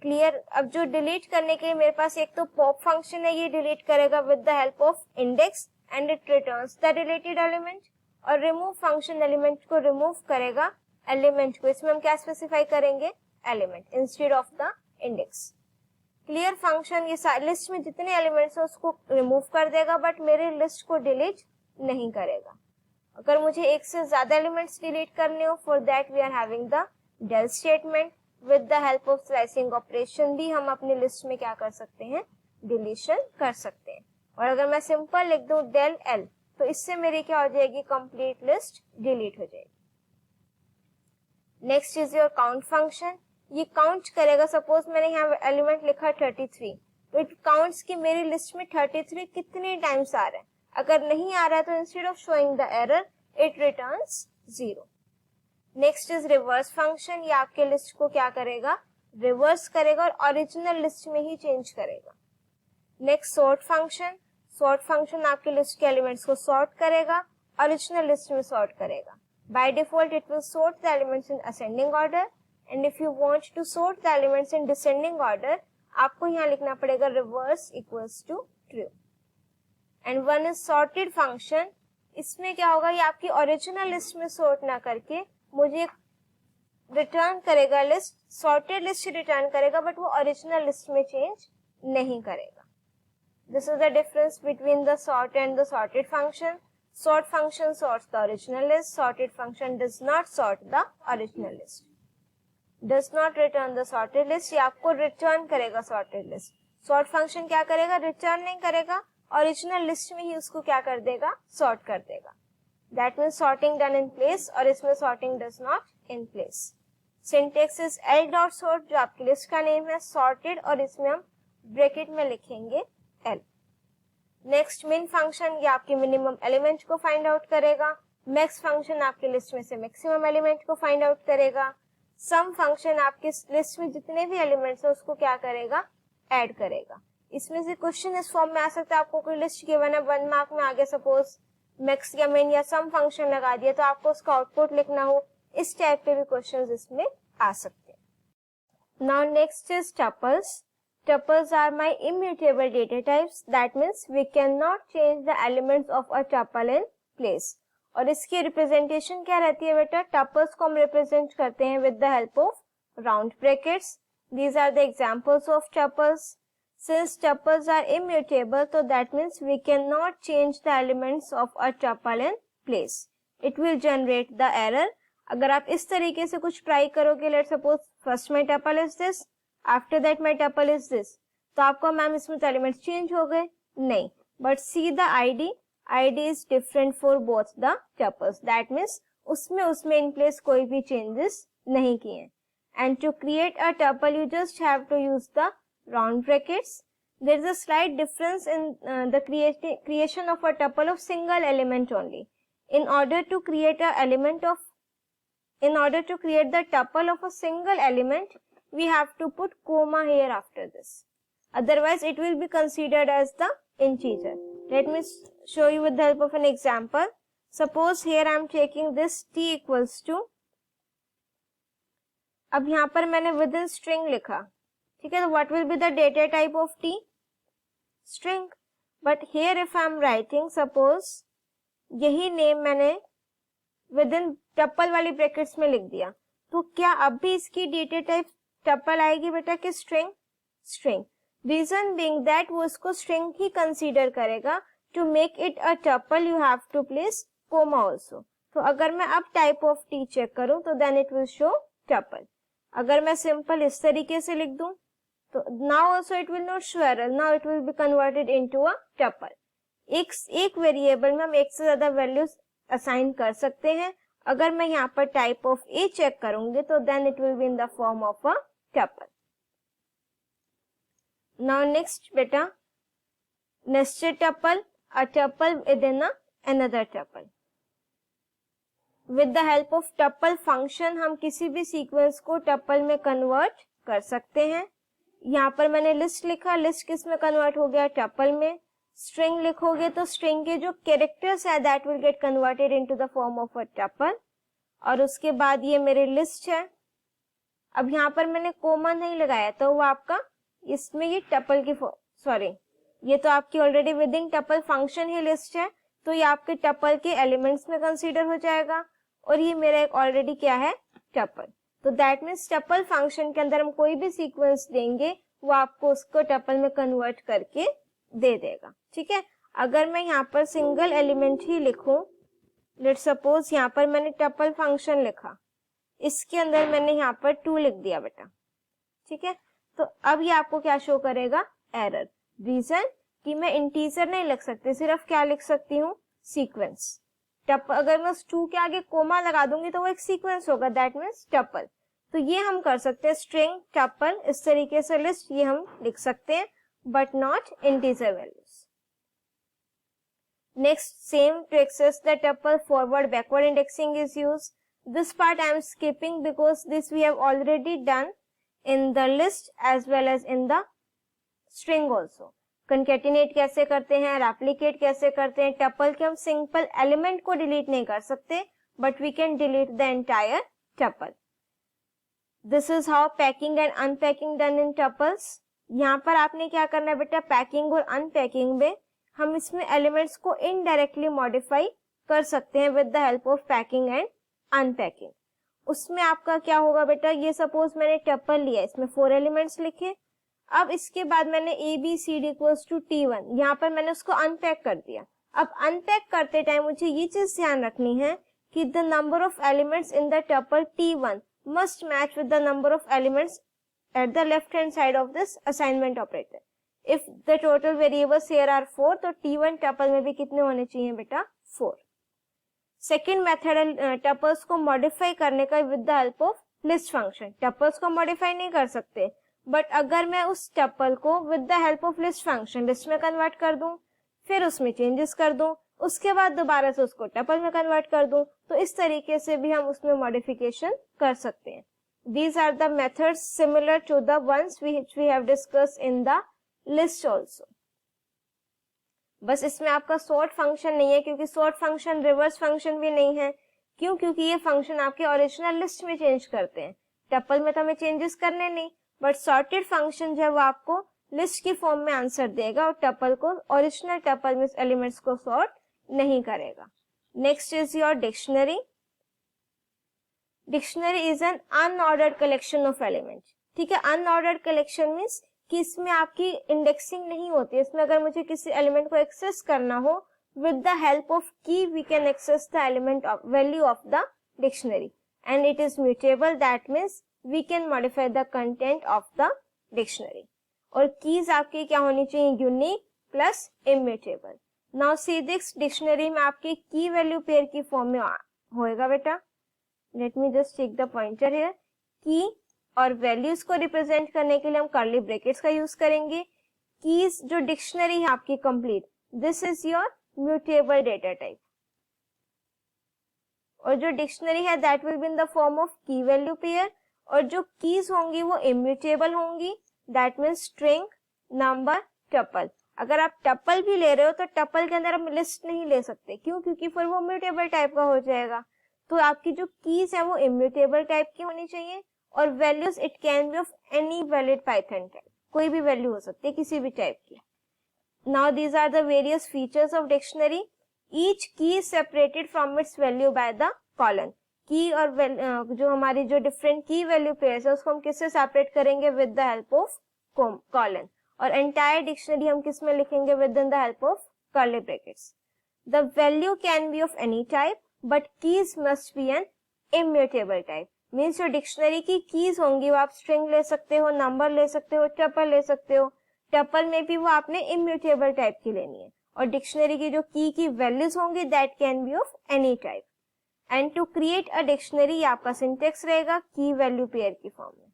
Clear. अब जो डिलीट करने के लिए मेरे पास एक तो पॉप फंक्शन है, ये डिलीट करेगा with the help of index and it returns the deleted element. और रिमूव फंक्शन एलिमेंट को रिमूव करेगा, एलिमेंट को इसमें हम क्या स्पेसिफाई करेंगे, element instead of the index. Clear. Function ये लिस्ट में जितने एलिमेंट्स हैं उसको रिमूव कर देगा बट मेरे लिस्ट को डिलीट नहीं करेगा। अगर मुझे एक से ज्यादा एलिमेंट्स डिलीट करने हो, for that we are having the del statement. With the help of slicing operation भी हम अपनी लिस्ट में क्या कर सकते हैं, डिलीशन कर सकते हैं। और अगर मैं सिंपल लिख दूं del l, तो इससे मेरी क्या हो जाएगी, कंप्लीट लिस्ट डिलीट हो जाएगी। Next is your count function. ये काउंट करेगा, सपोज मैंने यहाँ एलिमेंट लिखा 33, तो इट काउंट्स कि मेरी लिस्ट में 33 कितने टाइम्स आ रहा है। अगर नहीं आ रहा है तो instead of showing the error it returns 0। Next is reverse function. ये आपके लिस्ट को क्या करेगा, रिवर्स करेगा और ओरिजिनल लिस्ट में ही चेंज करेगा। Next sort function. Sort function आपके लिस्ट के एलिमेंट्स को सॉर्ट करेगा, ओरिजिनल लिस्ट में सॉर्ट करेगा। Bye default it will sort the elements in ascending order and if you want to sort the elements in descending order, आपको यहाँ लिखना पड़ेगा reverse equals to true। and one is sorted function। इसमें क्या होगा, ये आपकी ओरिजिनल लिस्ट में सॉर्ट ना करके मुझे रिटर्न करेगा लिस्ट, सॉर्टेड लिस्ट रिटर्न करेगा बट वो ओरिजिनल लिस्ट में चेंज नहीं करेगा। This is the difference between the sort and the sorted function. Sort function sorts the original list, sorted function does not sort the original list. does not return the sorted list, ये आपको return करेगा sorted list। sort function क्या करेगा, return नहीं करेगा, original list में ही उसको क्या कर देगा, सॉर्ट कर देगा। that means sorting done in place, और इसमें sorting does not in place। syntax is l dot sort, जो आपकी लिस्ट का नेम है, sorted, और इसमें हम ब्रैकेट में लिखेंगे l। नेक्स्ट min फंक्शन, ये आपके मिनिमम एलिमेंट को फाइंड आउट करेगा। max फंक्शन आपके लिस्ट में से मैक्सिमम एलिमेंट को फाइंड आउट करेगा। सम फंक्शन आपके लिस्ट में जितने भी एलिमेंट्स है उसको क्या करेगा, ऐड करेगा। इसमें से क्वेश्चन इस फॉर्म में आ सकता है, आपको कोई लिस्ट गिवन है 1 मार्क में, आगे सपोज मैक्स या मिन या सम फंक्शन लगा दिया तो आपको उसका आउटपुट लिखना हो, इस टाइप के भी क्वेश्चंस इसमें आ सकते हैं। Now next is tuples. Tuples are my immutable data types, that means we can not change the elements of a tuple in place. और इसकी रिप्रेजेंटेशन क्या रहती है बेटा, टपल्स को हम रिप्रेजेंट करते हैं with the help of round brackets. These are the examples of tuples. Since tuples are immutable, so that means we cannot change the elements of a tuple in place. It will generate the error. अगर आप इस तरीके से कुछ try करोगे, let's suppose first my tuple is this, after that my tuple is this, तो आपको ma'am इसमें तो एलिमेंट्स चेंज हो गए नहीं. But see the ID is different for both the tuples. That means उसमें इन प्लेस कोई भी चेंजेस नहीं किए. And to create a tuple, you just have to use the round brackets. There is a slight difference in the creation of a tuple of single element only. In order to create the tuple of a single element, we have to put comma here after this. Otherwise, it will be considered as the integer. Let me show you with the help of an example. Suppose here I am taking this t equals to, अब यहाँ पर मैंने with in string लिखा, ठीक है, तो what will be the data type of T? String. But here if I am writing, suppose यही name मैंने विद इन टपल वाली ब्रैकेट्स में लिख दिया, तो क्या अब भी इसकी डेटा टाइप टपल आएगी बेटा कि string? String. Reason being that वो इसको स्ट्रिंग ही कंसीडर करेगा. To make it a tuple you have to place comma also. तो अगर मैं अब टाइप ऑफ टी चेक करूं तो then it will show tuple. अगर मैं सिंपल इस तरीके से लिख दूं तो now also it will not show error, now it will be converted into a tuple. एक वेरिएबल में हम एक से ज्यादा वैल्यूज असाइन कर सकते हैं. अगर मैं यहाँ पर टाइप ऑफ ए चेक करूंगी तो then it will be in the form of a tuple. Now next बेटा, nested tuple, a tuple within another tuple. With the help of tuple function हम किसी भी सीक्वेंस को टपल में convert कर सकते हैं. यहाँ पर मैंने लिस्ट लिखा, लिस्ट किस में कन्वर्ट हो गया? टपल में. स्ट्रिंग लिखोगे तो स्ट्रिंग के जो कैरेक्टर्स है that will get converted into the form of a tuple. और उसके बाद ये मेरी लिस्ट है. अब यहाँ पर मैंने कोमा नहीं लगाया तो वो आपका इसमें ये टपल की सॉरी ये तो आपकी already with in tuple function he list है, तो ये आपके टपल के एलिमेंट्स में कंसीडर हो जाएगा. और ये मेरा एक ऑलरेडी क्या है? टपल. तो दैट मीन्स टपल फंक्शन के अंदर हम कोई भी सीक्वेंस देंगे वो आपको उसको टपल में कन्वर्ट करके दे देगा. ठीक है. अगर मैं यहाँ पर सिंगल एलिमेंट ही लिखूं, लेट्स सपोज यहाँ पर मैंने टपल फंक्शन लिखा, इसके अंदर मैंने यहाँ पर 2 लिख दिया बेटा. ठीक है. तो अब ये आपको क्या शो करेगा? एरर. रीजन कि मैं इंटीजर नहीं लिख सकती, सिर्फ क्या लिख सकती हूँ? सीक्वेंस. अगर मैं उस 2 के आगे कोमा लगा दूंगी तो वो एक सीक्वेंस होगा, दैट मीन्स टपल. तो ये हम कर सकते हैं, स्ट्रिंग टपल इस तरीके से लिस्ट ये हम लिख सकते हैं, but not integer values. Next, same to access the tuple forward backward indexing is used. This part I am skipping because this we have already done in the list as well as in the string also. Concatenate कैसे करते हैं, replicate कैसे करते हैं. Tuple के हम simple element को delete नहीं कर सकते, but we can delete the entire tuple. This is how packing and unpacking done in tuples. यहाँ पर आपने क्या करना है बेटा, पैकिंग और अनपैकिंग में हम इसमें एलिमेंट्स को इनडायरेक्टली मॉडिफाई कर सकते हैं with the help of packing and unpacking. उसमें आपका क्या होगा बेटा, ये सपोज मैंने टपल लिया, इसमें 4 एलिमेंट्स लिखे. अब इसके बाद मैंने ABCD इक्वल्स टू T1, यहाँ पर मैंने उसको अनपैक कर दिया. अब अनपैक करते टाइम मुझे ये चीज ध्यान रखनी है कि the number of elements in the tuple T1 must match with the number of elements at the left hand side of this assignment operator. If the total variables here are 4, तो T1 tuple में भी कितने होने चाहिए बेटा? 4. Second method tuples को modify करने का with the help of list function. Tuples को मॉडिफाई नहीं कर सकते, बट अगर मैं उस टपल को with the help of list function list में कन्वर्ट कर दूं, फिर उसमें चेंजेस कर दूं, उसके बाद दोबारा से उसको टपल में कन्वर्ट कर दूं, तो इस तरीके से भी हम उसमें मॉडिफिकेशन कर सकते हैं. These are the methods similar to the ones which we have discussed in the list also. बस इसमें आपका सॉर्ट फंक्शन नहीं है, क्योंकि सॉर्ट फंक्शन रिवर्स फंक्शन भी नहीं है. क्यों? क्योंकि ये फंक्शन आपके ओरिजिनल लिस्ट में चेंज करते हैं. टपल में तो हमें चेंजेस करने नहीं, बट सॉर्टेड फंक्शन जो है वो आपको लिस्ट की फॉर्म में आंसर देगा और टपल को ओरिजिनल टपल में एलिमेंट्स को सॉर्ट नहीं करेगा. Next is your dictionary. Dictionary is an unordered collection of elements. ठीक है। अनऑर्डर्ड कलेक्शन मीन्स कि इसमें आपकी इंडेक्सिंग नहीं होती है। इसमें अगर मुझे किसी एलिमेंट को एक्सेस करना हो with the help of key we can access the element of value of the dictionary and it is mutable, that means we can modify the content of the dictionary. और keys आपकी क्या होनी चाहिए, unique plus immutable. Now see this dictionary में आपकी की value pair की form में होएगा बेटा। Let me just take the pointer here. Key और वैल्यूज को रिप्रेजेंट करने के लिए हम कर्ली ब्रैकेट्स का यूज करेंगे। कीज जो डिक्शनरी है आपकी complete, this is your mutable data type, और जो डिक्शनरी है that will be in the form of key value pair, और जो कीज होंगी वो इम्यूटेबल होंगी, that means string, number, tuple. अगर आप टपल भी ले रहे हो तो टपल के अंदर हम लिस्ट नहीं ले सकते, क्यों? क्योंकि फिर वो म्यूटेबल टाइप का हो जाएगा। तो आपकी जो कीज है वो इम्यूटेबल टाइप की होनी चाहिए, और values it can be of any valid Python type, कोई भी वैल्यू हो सकती है किसी भी टाइप की। Now these are the various features of dictionary. Each key is separated from its value by the colon. Key और जो हमारी जो different key value pairs है उसको हम किससे separate करेंगे? With the help of colon. और entire dictionary हम किस में लिखेंगे? Within the help of curly brackets. The value can be of any type, but keys must be an immutable type. Means जो dictionary की keys होंगी वो आप string ले सकते हो, number ले सकते हो, tuple ले सकते हो। टपल में भी वो आपने इम्यूटेबल टाइप की लेनी है, और डिक्शनरी की जो की वैल्यूज होंगी that can be of any type. And to create a dictionary आपका सिंटेक्स रहेगा की वैल्यू पेयर की फॉर्म में।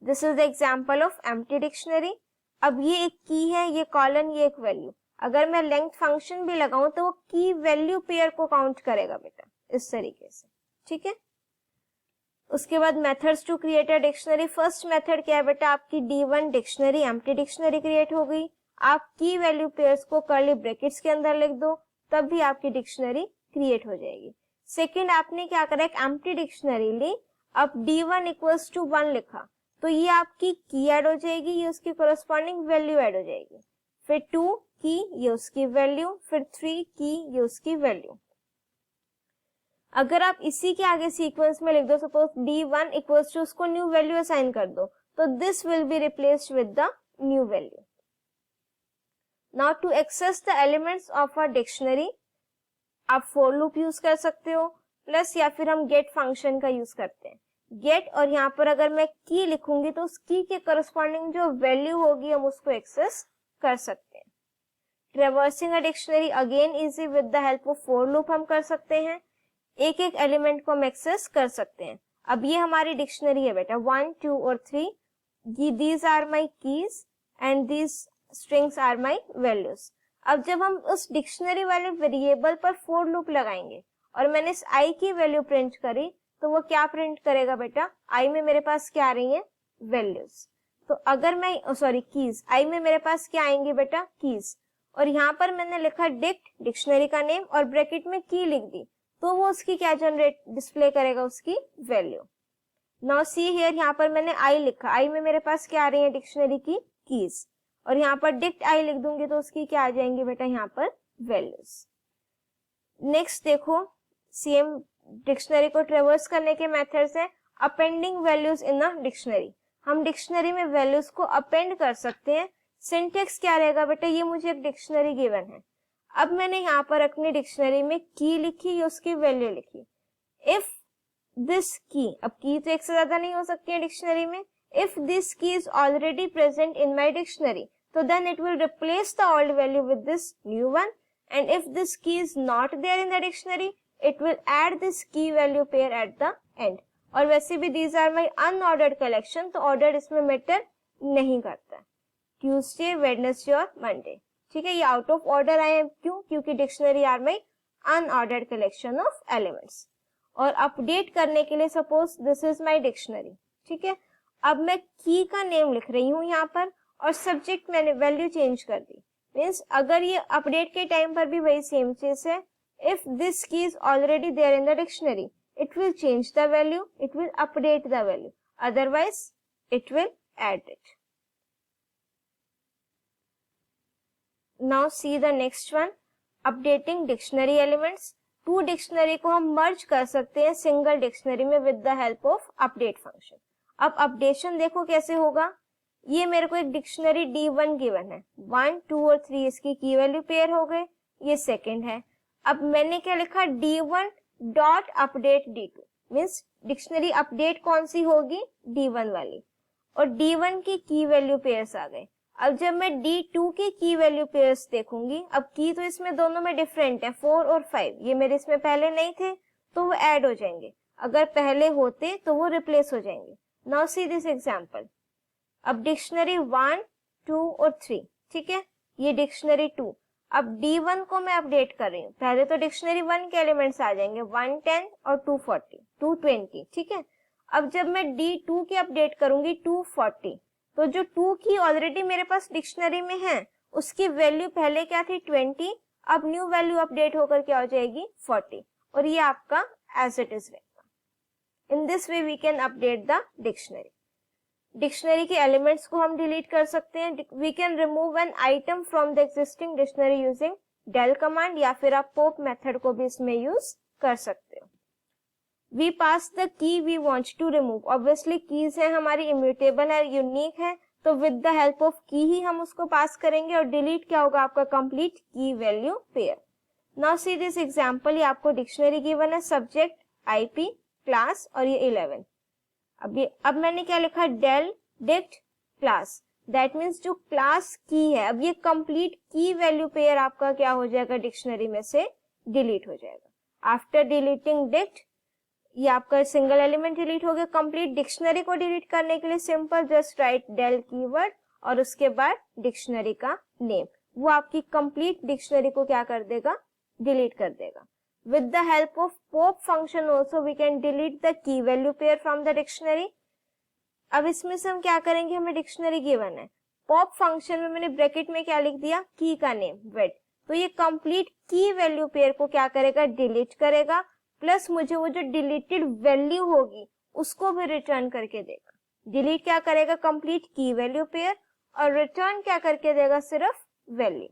This is the example of empty dictionary. अब ये एक की है, ये कॉलन, ये एक वैल्यू। अगर मैं लेंथ फंक्शन भी लगाऊं तो वो की वैल्यू पेयर को काउंट करेगा बेटा, इस तरीके से, ठीक है। उसके बाद methods to create a dictionary. First method क्या है बेटा, आपकी D1 dictionary, empty dictionary create हो गई। आप की वैल्यू पेयर्स को कर्ली ब्रैकेट्स के अंदर लिख दो, तब भी आपकी डिक्शनरी क्रिएट हो जाएगी। सेकंड, आपने क्या करा, एक एम्प्टी डिक्शनरी ली, अब D1 इक्वल्स टू 1 लिखा, तो ये आपकी की ऐड हो जाएगी, ये उसकी कोरस्पॉन्डिंग वैल्यू ऐड हो जाएगी। फिर 2 की, ये उसकी वैल्यू, फिर 3 की, ये उसकी वैल्यू। अगर आप इसी के आगे सीक्वेंस में लिख दो, सपोज D1 इक्वल्स टू, उसको न्यू वैल्यू असाइन कर दो, तो this will be replaced with the new value. Now to access the elements of a dictionary आप फॉर लूप यूज कर सकते हो, प्लस या फिर हम गेट फंक्शन का यूज करते हैं। गेट, और यहाँ पर अगर मैं की लिखूंगी तो उस की के करस्पॉन्डिंग जो वैल्यू होगी हम उसको एक्सेस कर सकते हैं। Traversing a dictionary again easy, with the help of for loop हम कर सकते हैं, एक एक एलिमेंट को हम एक्सेस कर सकते हैं। अब ये हमारी डिक्शनरी है बेटा, 1, 2 और 3, these are my keys and these strings are my values. अब जब हम उस डिक्शनरी वाले वेरिएबल पर फॉर लूप लगाएंगे और मैंने इस आई की वैल्यू प्रिंट करी, तो वो क्या प्रिंट करेगा बेटा, आई में मेरे पास क्या आ रही है, वैल्यूज। तो अगर मैं सॉरी कीज, आई में मेरे पास क्या आएंगे बेटा, कीज, और यहाँ पर मैंने लिखा डिक्ट, डिक्शनरी का नेम, और ब्रैकेट में की लिख दी, तो वो उसकी क्या जनरेट डिस्प्ले करेगा, उसकी वैल्यू। नाउ सी हियर, यहाँ पर मैंने आई लिखा, आई में मेरे पास क्या आ रही है डिक्शनरी की कीज, और यहाँ पर डिक्ट आई लिख दूंगी तो उसकी क्या आ जाएंगी बेटा, यहाँ पर वैल्यूज। नेक्स्ट देखो, सेम डिक्शनरी को ट्रेवर्स करने के मेथड्स है appending values in a dictionary. हम डिक्शनरी में वैल्यूज को अपेंड कर सकते हैं। सिंटेक्स क्या रहेगा बेटा, ये मुझे एक डिक्शनरी गिवन है, अब मैंने यहाँ पर अपनी डिक्शनरी में की लिखी, या उसकी वैल्यू लिखी। इफ दिस की, अब की तो एक से ज्यादा नहीं हो सकती है डिक्शनरी में, if this key is already present in my dictionary, तो then it will replace the old value with this new one, and if this key is not there in the dictionary, it will add this key value pair at the end. और वैसे भी these are my unordered collection, तो order इसमें matter नहीं करता। Tuesday, Wednesday और Monday, ठीक है, ये आउट ऑफ ऑर्डर आए हैं, क्यों, क्योंकि dictionary are my unordered collection of elements. और अपडेट करने के लिए suppose this is my dictionary, ठीक है, अब मैं की का नेम लिख रही हूँ यहाँ पर, और सब्जेक्ट मैंने वैल्यू चेंज कर दी, मीन्स अगर ये अपडेट के टाइम पर भी वही सेम चीज है, if this key is already there in the dictionary, it will change the value, it will update the value, otherwise it will add it. Now see the next one, updating dictionary elements. Two dictionary को हम merge कर सकते हैं single dictionary में with the help of update function. अब updation देखो कैसे होगा। ये मेरे को एक डिक्शनरी D1 गिवन है, 1, 2 और 3 इसकी की वैल्यू पेयर हो गए, ये सेकंड है। अब मैंने क्या लिखा, D1 dot update D2, means dictionary update कौन सी होगी, D1 वाली, और D1 की वैल्यू पेयर्स आ गए। अब जब मैं D2 की वैल्यू पेयर्स देखूंगी, अब की तो इसमें दोनों में डिफरेंट है, 4 और 5, ये मेरे इसमें पहले नहीं थे तो वो ऐड हो जाएंगे, अगर पहले होते तो वो रिप्लेस हो जाएंगे। Now see this example. अब डिक्शनरी 1, 2 और 3, ठीक है, ये डिक्शनरी 2। अब D1 को मैं अपडेट कर रही हूँ, पहले तो डिक्शनरी 1 के एलिमेंट्स आ जाएंगे, 110 और 240, 220, ठीक है। अब जब मैं D2 की अपडेट करूंगी 240, तो जो 2 की ऑलरेडी मेरे पास डिक्शनरी में है उसकी वैल्यू पहले क्या थी, 20, अब न्यू वैल्यू अपडेट होकर क्या हो जाएगी, 40, और ये आपका एज इट इज रहेगा। In this way we can update the dictionary. Dictionary के एलिमेंट्स को हम डिलीट कर सकते हैं। We can remove an item from the existing dictionary using del command, या फिर आप pop मेथड को भी इसमें यूज कर सकते हो। We pass the key we want to remove, obviously keys है हमारी, इम्यूटेबल है, यूनिक है, तो विद द हेल्प ऑफ की ही हम उसको पास करेंगे, और डिलीट क्या होगा आपका, कंप्लीट की value pair. Now see this example, ये आपको डिक्शनरी गिवन है, सब्जेक्ट, आईपी, क्लास और ये 11। अब मैंने क्या लिखा, del dict class, that means जो क्लास की है, अब ये कंप्लीट की वैल्यू पेयर आपका क्या हो जाएगा, डिक्शनरी में से डिलीट हो जाएगा। आफ्टर डिलीटिंग dict, ये आपका सिंगल एलिमेंट डिलीट हो गया। कंप्लीट डिक्शनरी को डिलीट करने के लिए simple just right del keyword और उसके बाद डिक्शनरी का नेम, वो आपकी कंप्लीट डिक्शनरी को क्या कर देगा, डिलीट कर देगा। With the help of pop function also we can delete the key value pair from the dictionary। अब इसमें से हम क्या करेंगे, हमें डिक्शनरी गिवन है, pop फंक्शन में मैंने ब्रैकेट में क्या लिख दिया, की का नेम ved, तो ये कंप्लीट की वैल्यू पेयर को क्या करेगा, डिलीट करेगा, प्लस मुझे वो जो डिलीटेड वैल्यू होगी उसको भी रिटर्न करके देगा। डिलीट क्या करेगा, कंप्लीट की वैल्यू पेयर, और रिटर्न क्या करके देगा, सिर्फ value.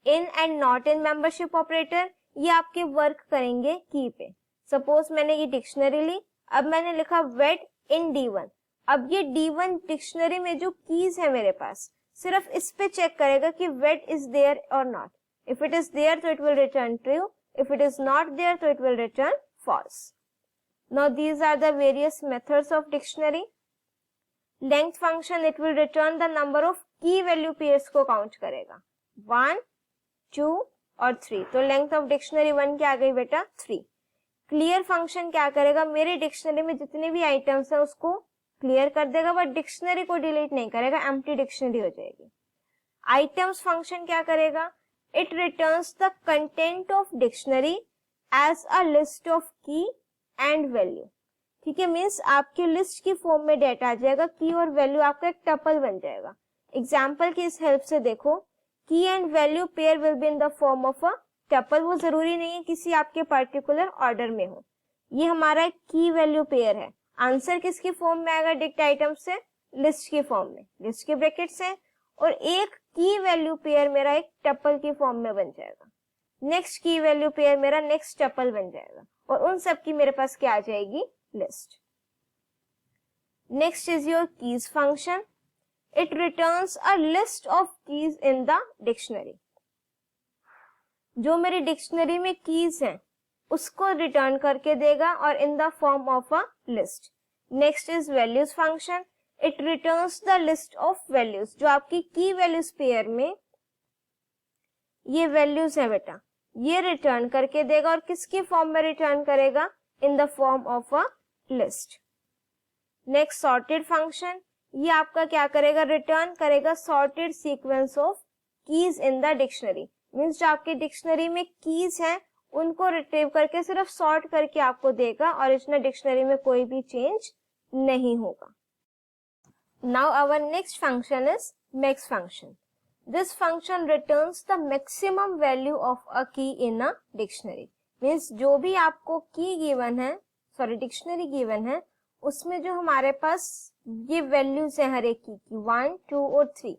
In and not in membership operator, ये आपके वर्क करेंगे की पे। सपोज मैंने ये डिक्शनरी ली, अब मैंने लिखा ved इन D1, अब ये D1 डिक्शनरी में जो कीज है मेरे पास, सिर्फ इस पे चेक करेगा कि ved इज देयर और not. If it is there तो it will return true, if it is not there तो it will return false. Now these are the various methods of dictionary. Length function, it will return the number of key value pairs को count करेगा, 1, 2 और 3, तो length of dictionary 1 क्या आ गई बेटा, 3। Clear function क्या करेगा, मेरे डिक्शनरी में जितने भी आइटम्स है उसको क्लियर कर देगा, बट डिक्शनरी को डिलीट नहीं करेगा, एम्प्टी डिक्शनरी हो जाएगी। आइटम्स फंक्शन क्या करेगा, it returns the content of dictionary as a list of key and value, ठीक है, मीन्स आपकी लिस्ट की फॉर्म में डेटा आ जाएगा, की और वैल्यू आपका एक टपल बन जाएगा। एग्जाम्पल की इस हेल्प से देखो, की and value pair will be in the form of a tuple, वो जरूरी नहीं है किसी आपके पर्टिकुलर ऑर्डर में हो, ये हमारा एक की वैल्यू पेयर है। आंसर किसकी फॉर्म में आएगा, डिक्ट आइटम से, लिस्ट की फॉर्म में, लिस्ट के ब्रैकेट्स है, और एक की वैल्यू पेयर मेरा एक टपल की फॉर्म में बन जाएगा। नेक्स्ट की वैल्यू पेयर मेरा नेक्स्ट टपल बन जाएगा, और उन सब की मेरे पास क्या आ जाएगी, list. Next is your keys function, it returns a list of keys in the dictionary। जो मेरी डिक्शनरी में कीज हैं उसको रिटर्न करके देगा, और इन the form of a list. Next is values function, it returns the list of values, जो आपकी की वैल्यूज पेयर में ये वैल्यूज है बेटा, ये रिटर्न करके देगा, और किसकी फॉर्म में रिटर्न करेगा, इन the form of a list. Next sorted function, ये आपका क्या करेगा, रिटर्न करेगा sorted sequence of keys in the dictionary, means जो आपके डिक्शनरी में कीज हैं उनको रिट्रीव करके सिर्फ सॉर्ट करके आपको देगा, ओरिजिनल डिक्शनरी में कोई भी चेंज नहीं होगा। Now our next function is max function. This function returns the maximum value of a key in a dictionary, means जो भी आपको की गिवन है, सॉरी डिक्शनरी गिवन है, उसमें जो हमारे पास ये वैल्यूज है हर एक की 1, 2 और 3,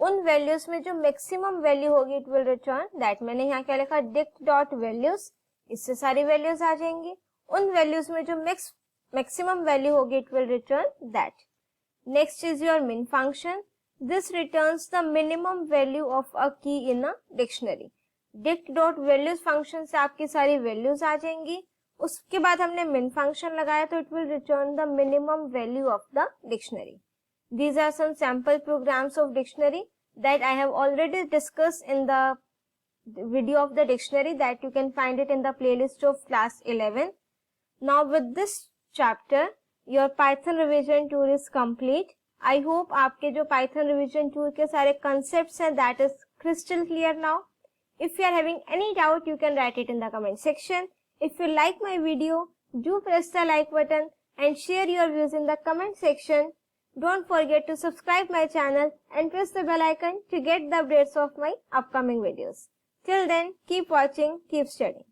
उन वैल्यूज में जो मैक्सिमम वैल्यू होगी इट विल रिटर्न दैट। मैंने यहाँ क्या लिखा, डिक्ट डॉट वैल्यूज, इससे सारी वैल्यूज आ जाएंगी। उन वैल्यूज में जो मैक्स maximum value होगी it will return that. Next is your min function. This returns the minimum value of a key in a dictionary. dict.values function से आपकी सारी values आ जाएंगी. उसके बाद हमने min function लगाया तो it will return the minimum value of the dictionary. These are some sample programs of dictionary that I have already discussed in the video of the dictionary that you can find it in the playlist of class 11. Now with this chapter, your Python revision tour is complete. I hope आपके जो Python revision tour के सारे concepts हैं that is crystal clear now. If you are having any doubt, you can write it in the comment section. If you like my video, do press the like button and share your views in the comment section. Don't forget to subscribe my channel and press the bell icon to get the updates of my upcoming videos. Till then, keep watching, keep studying.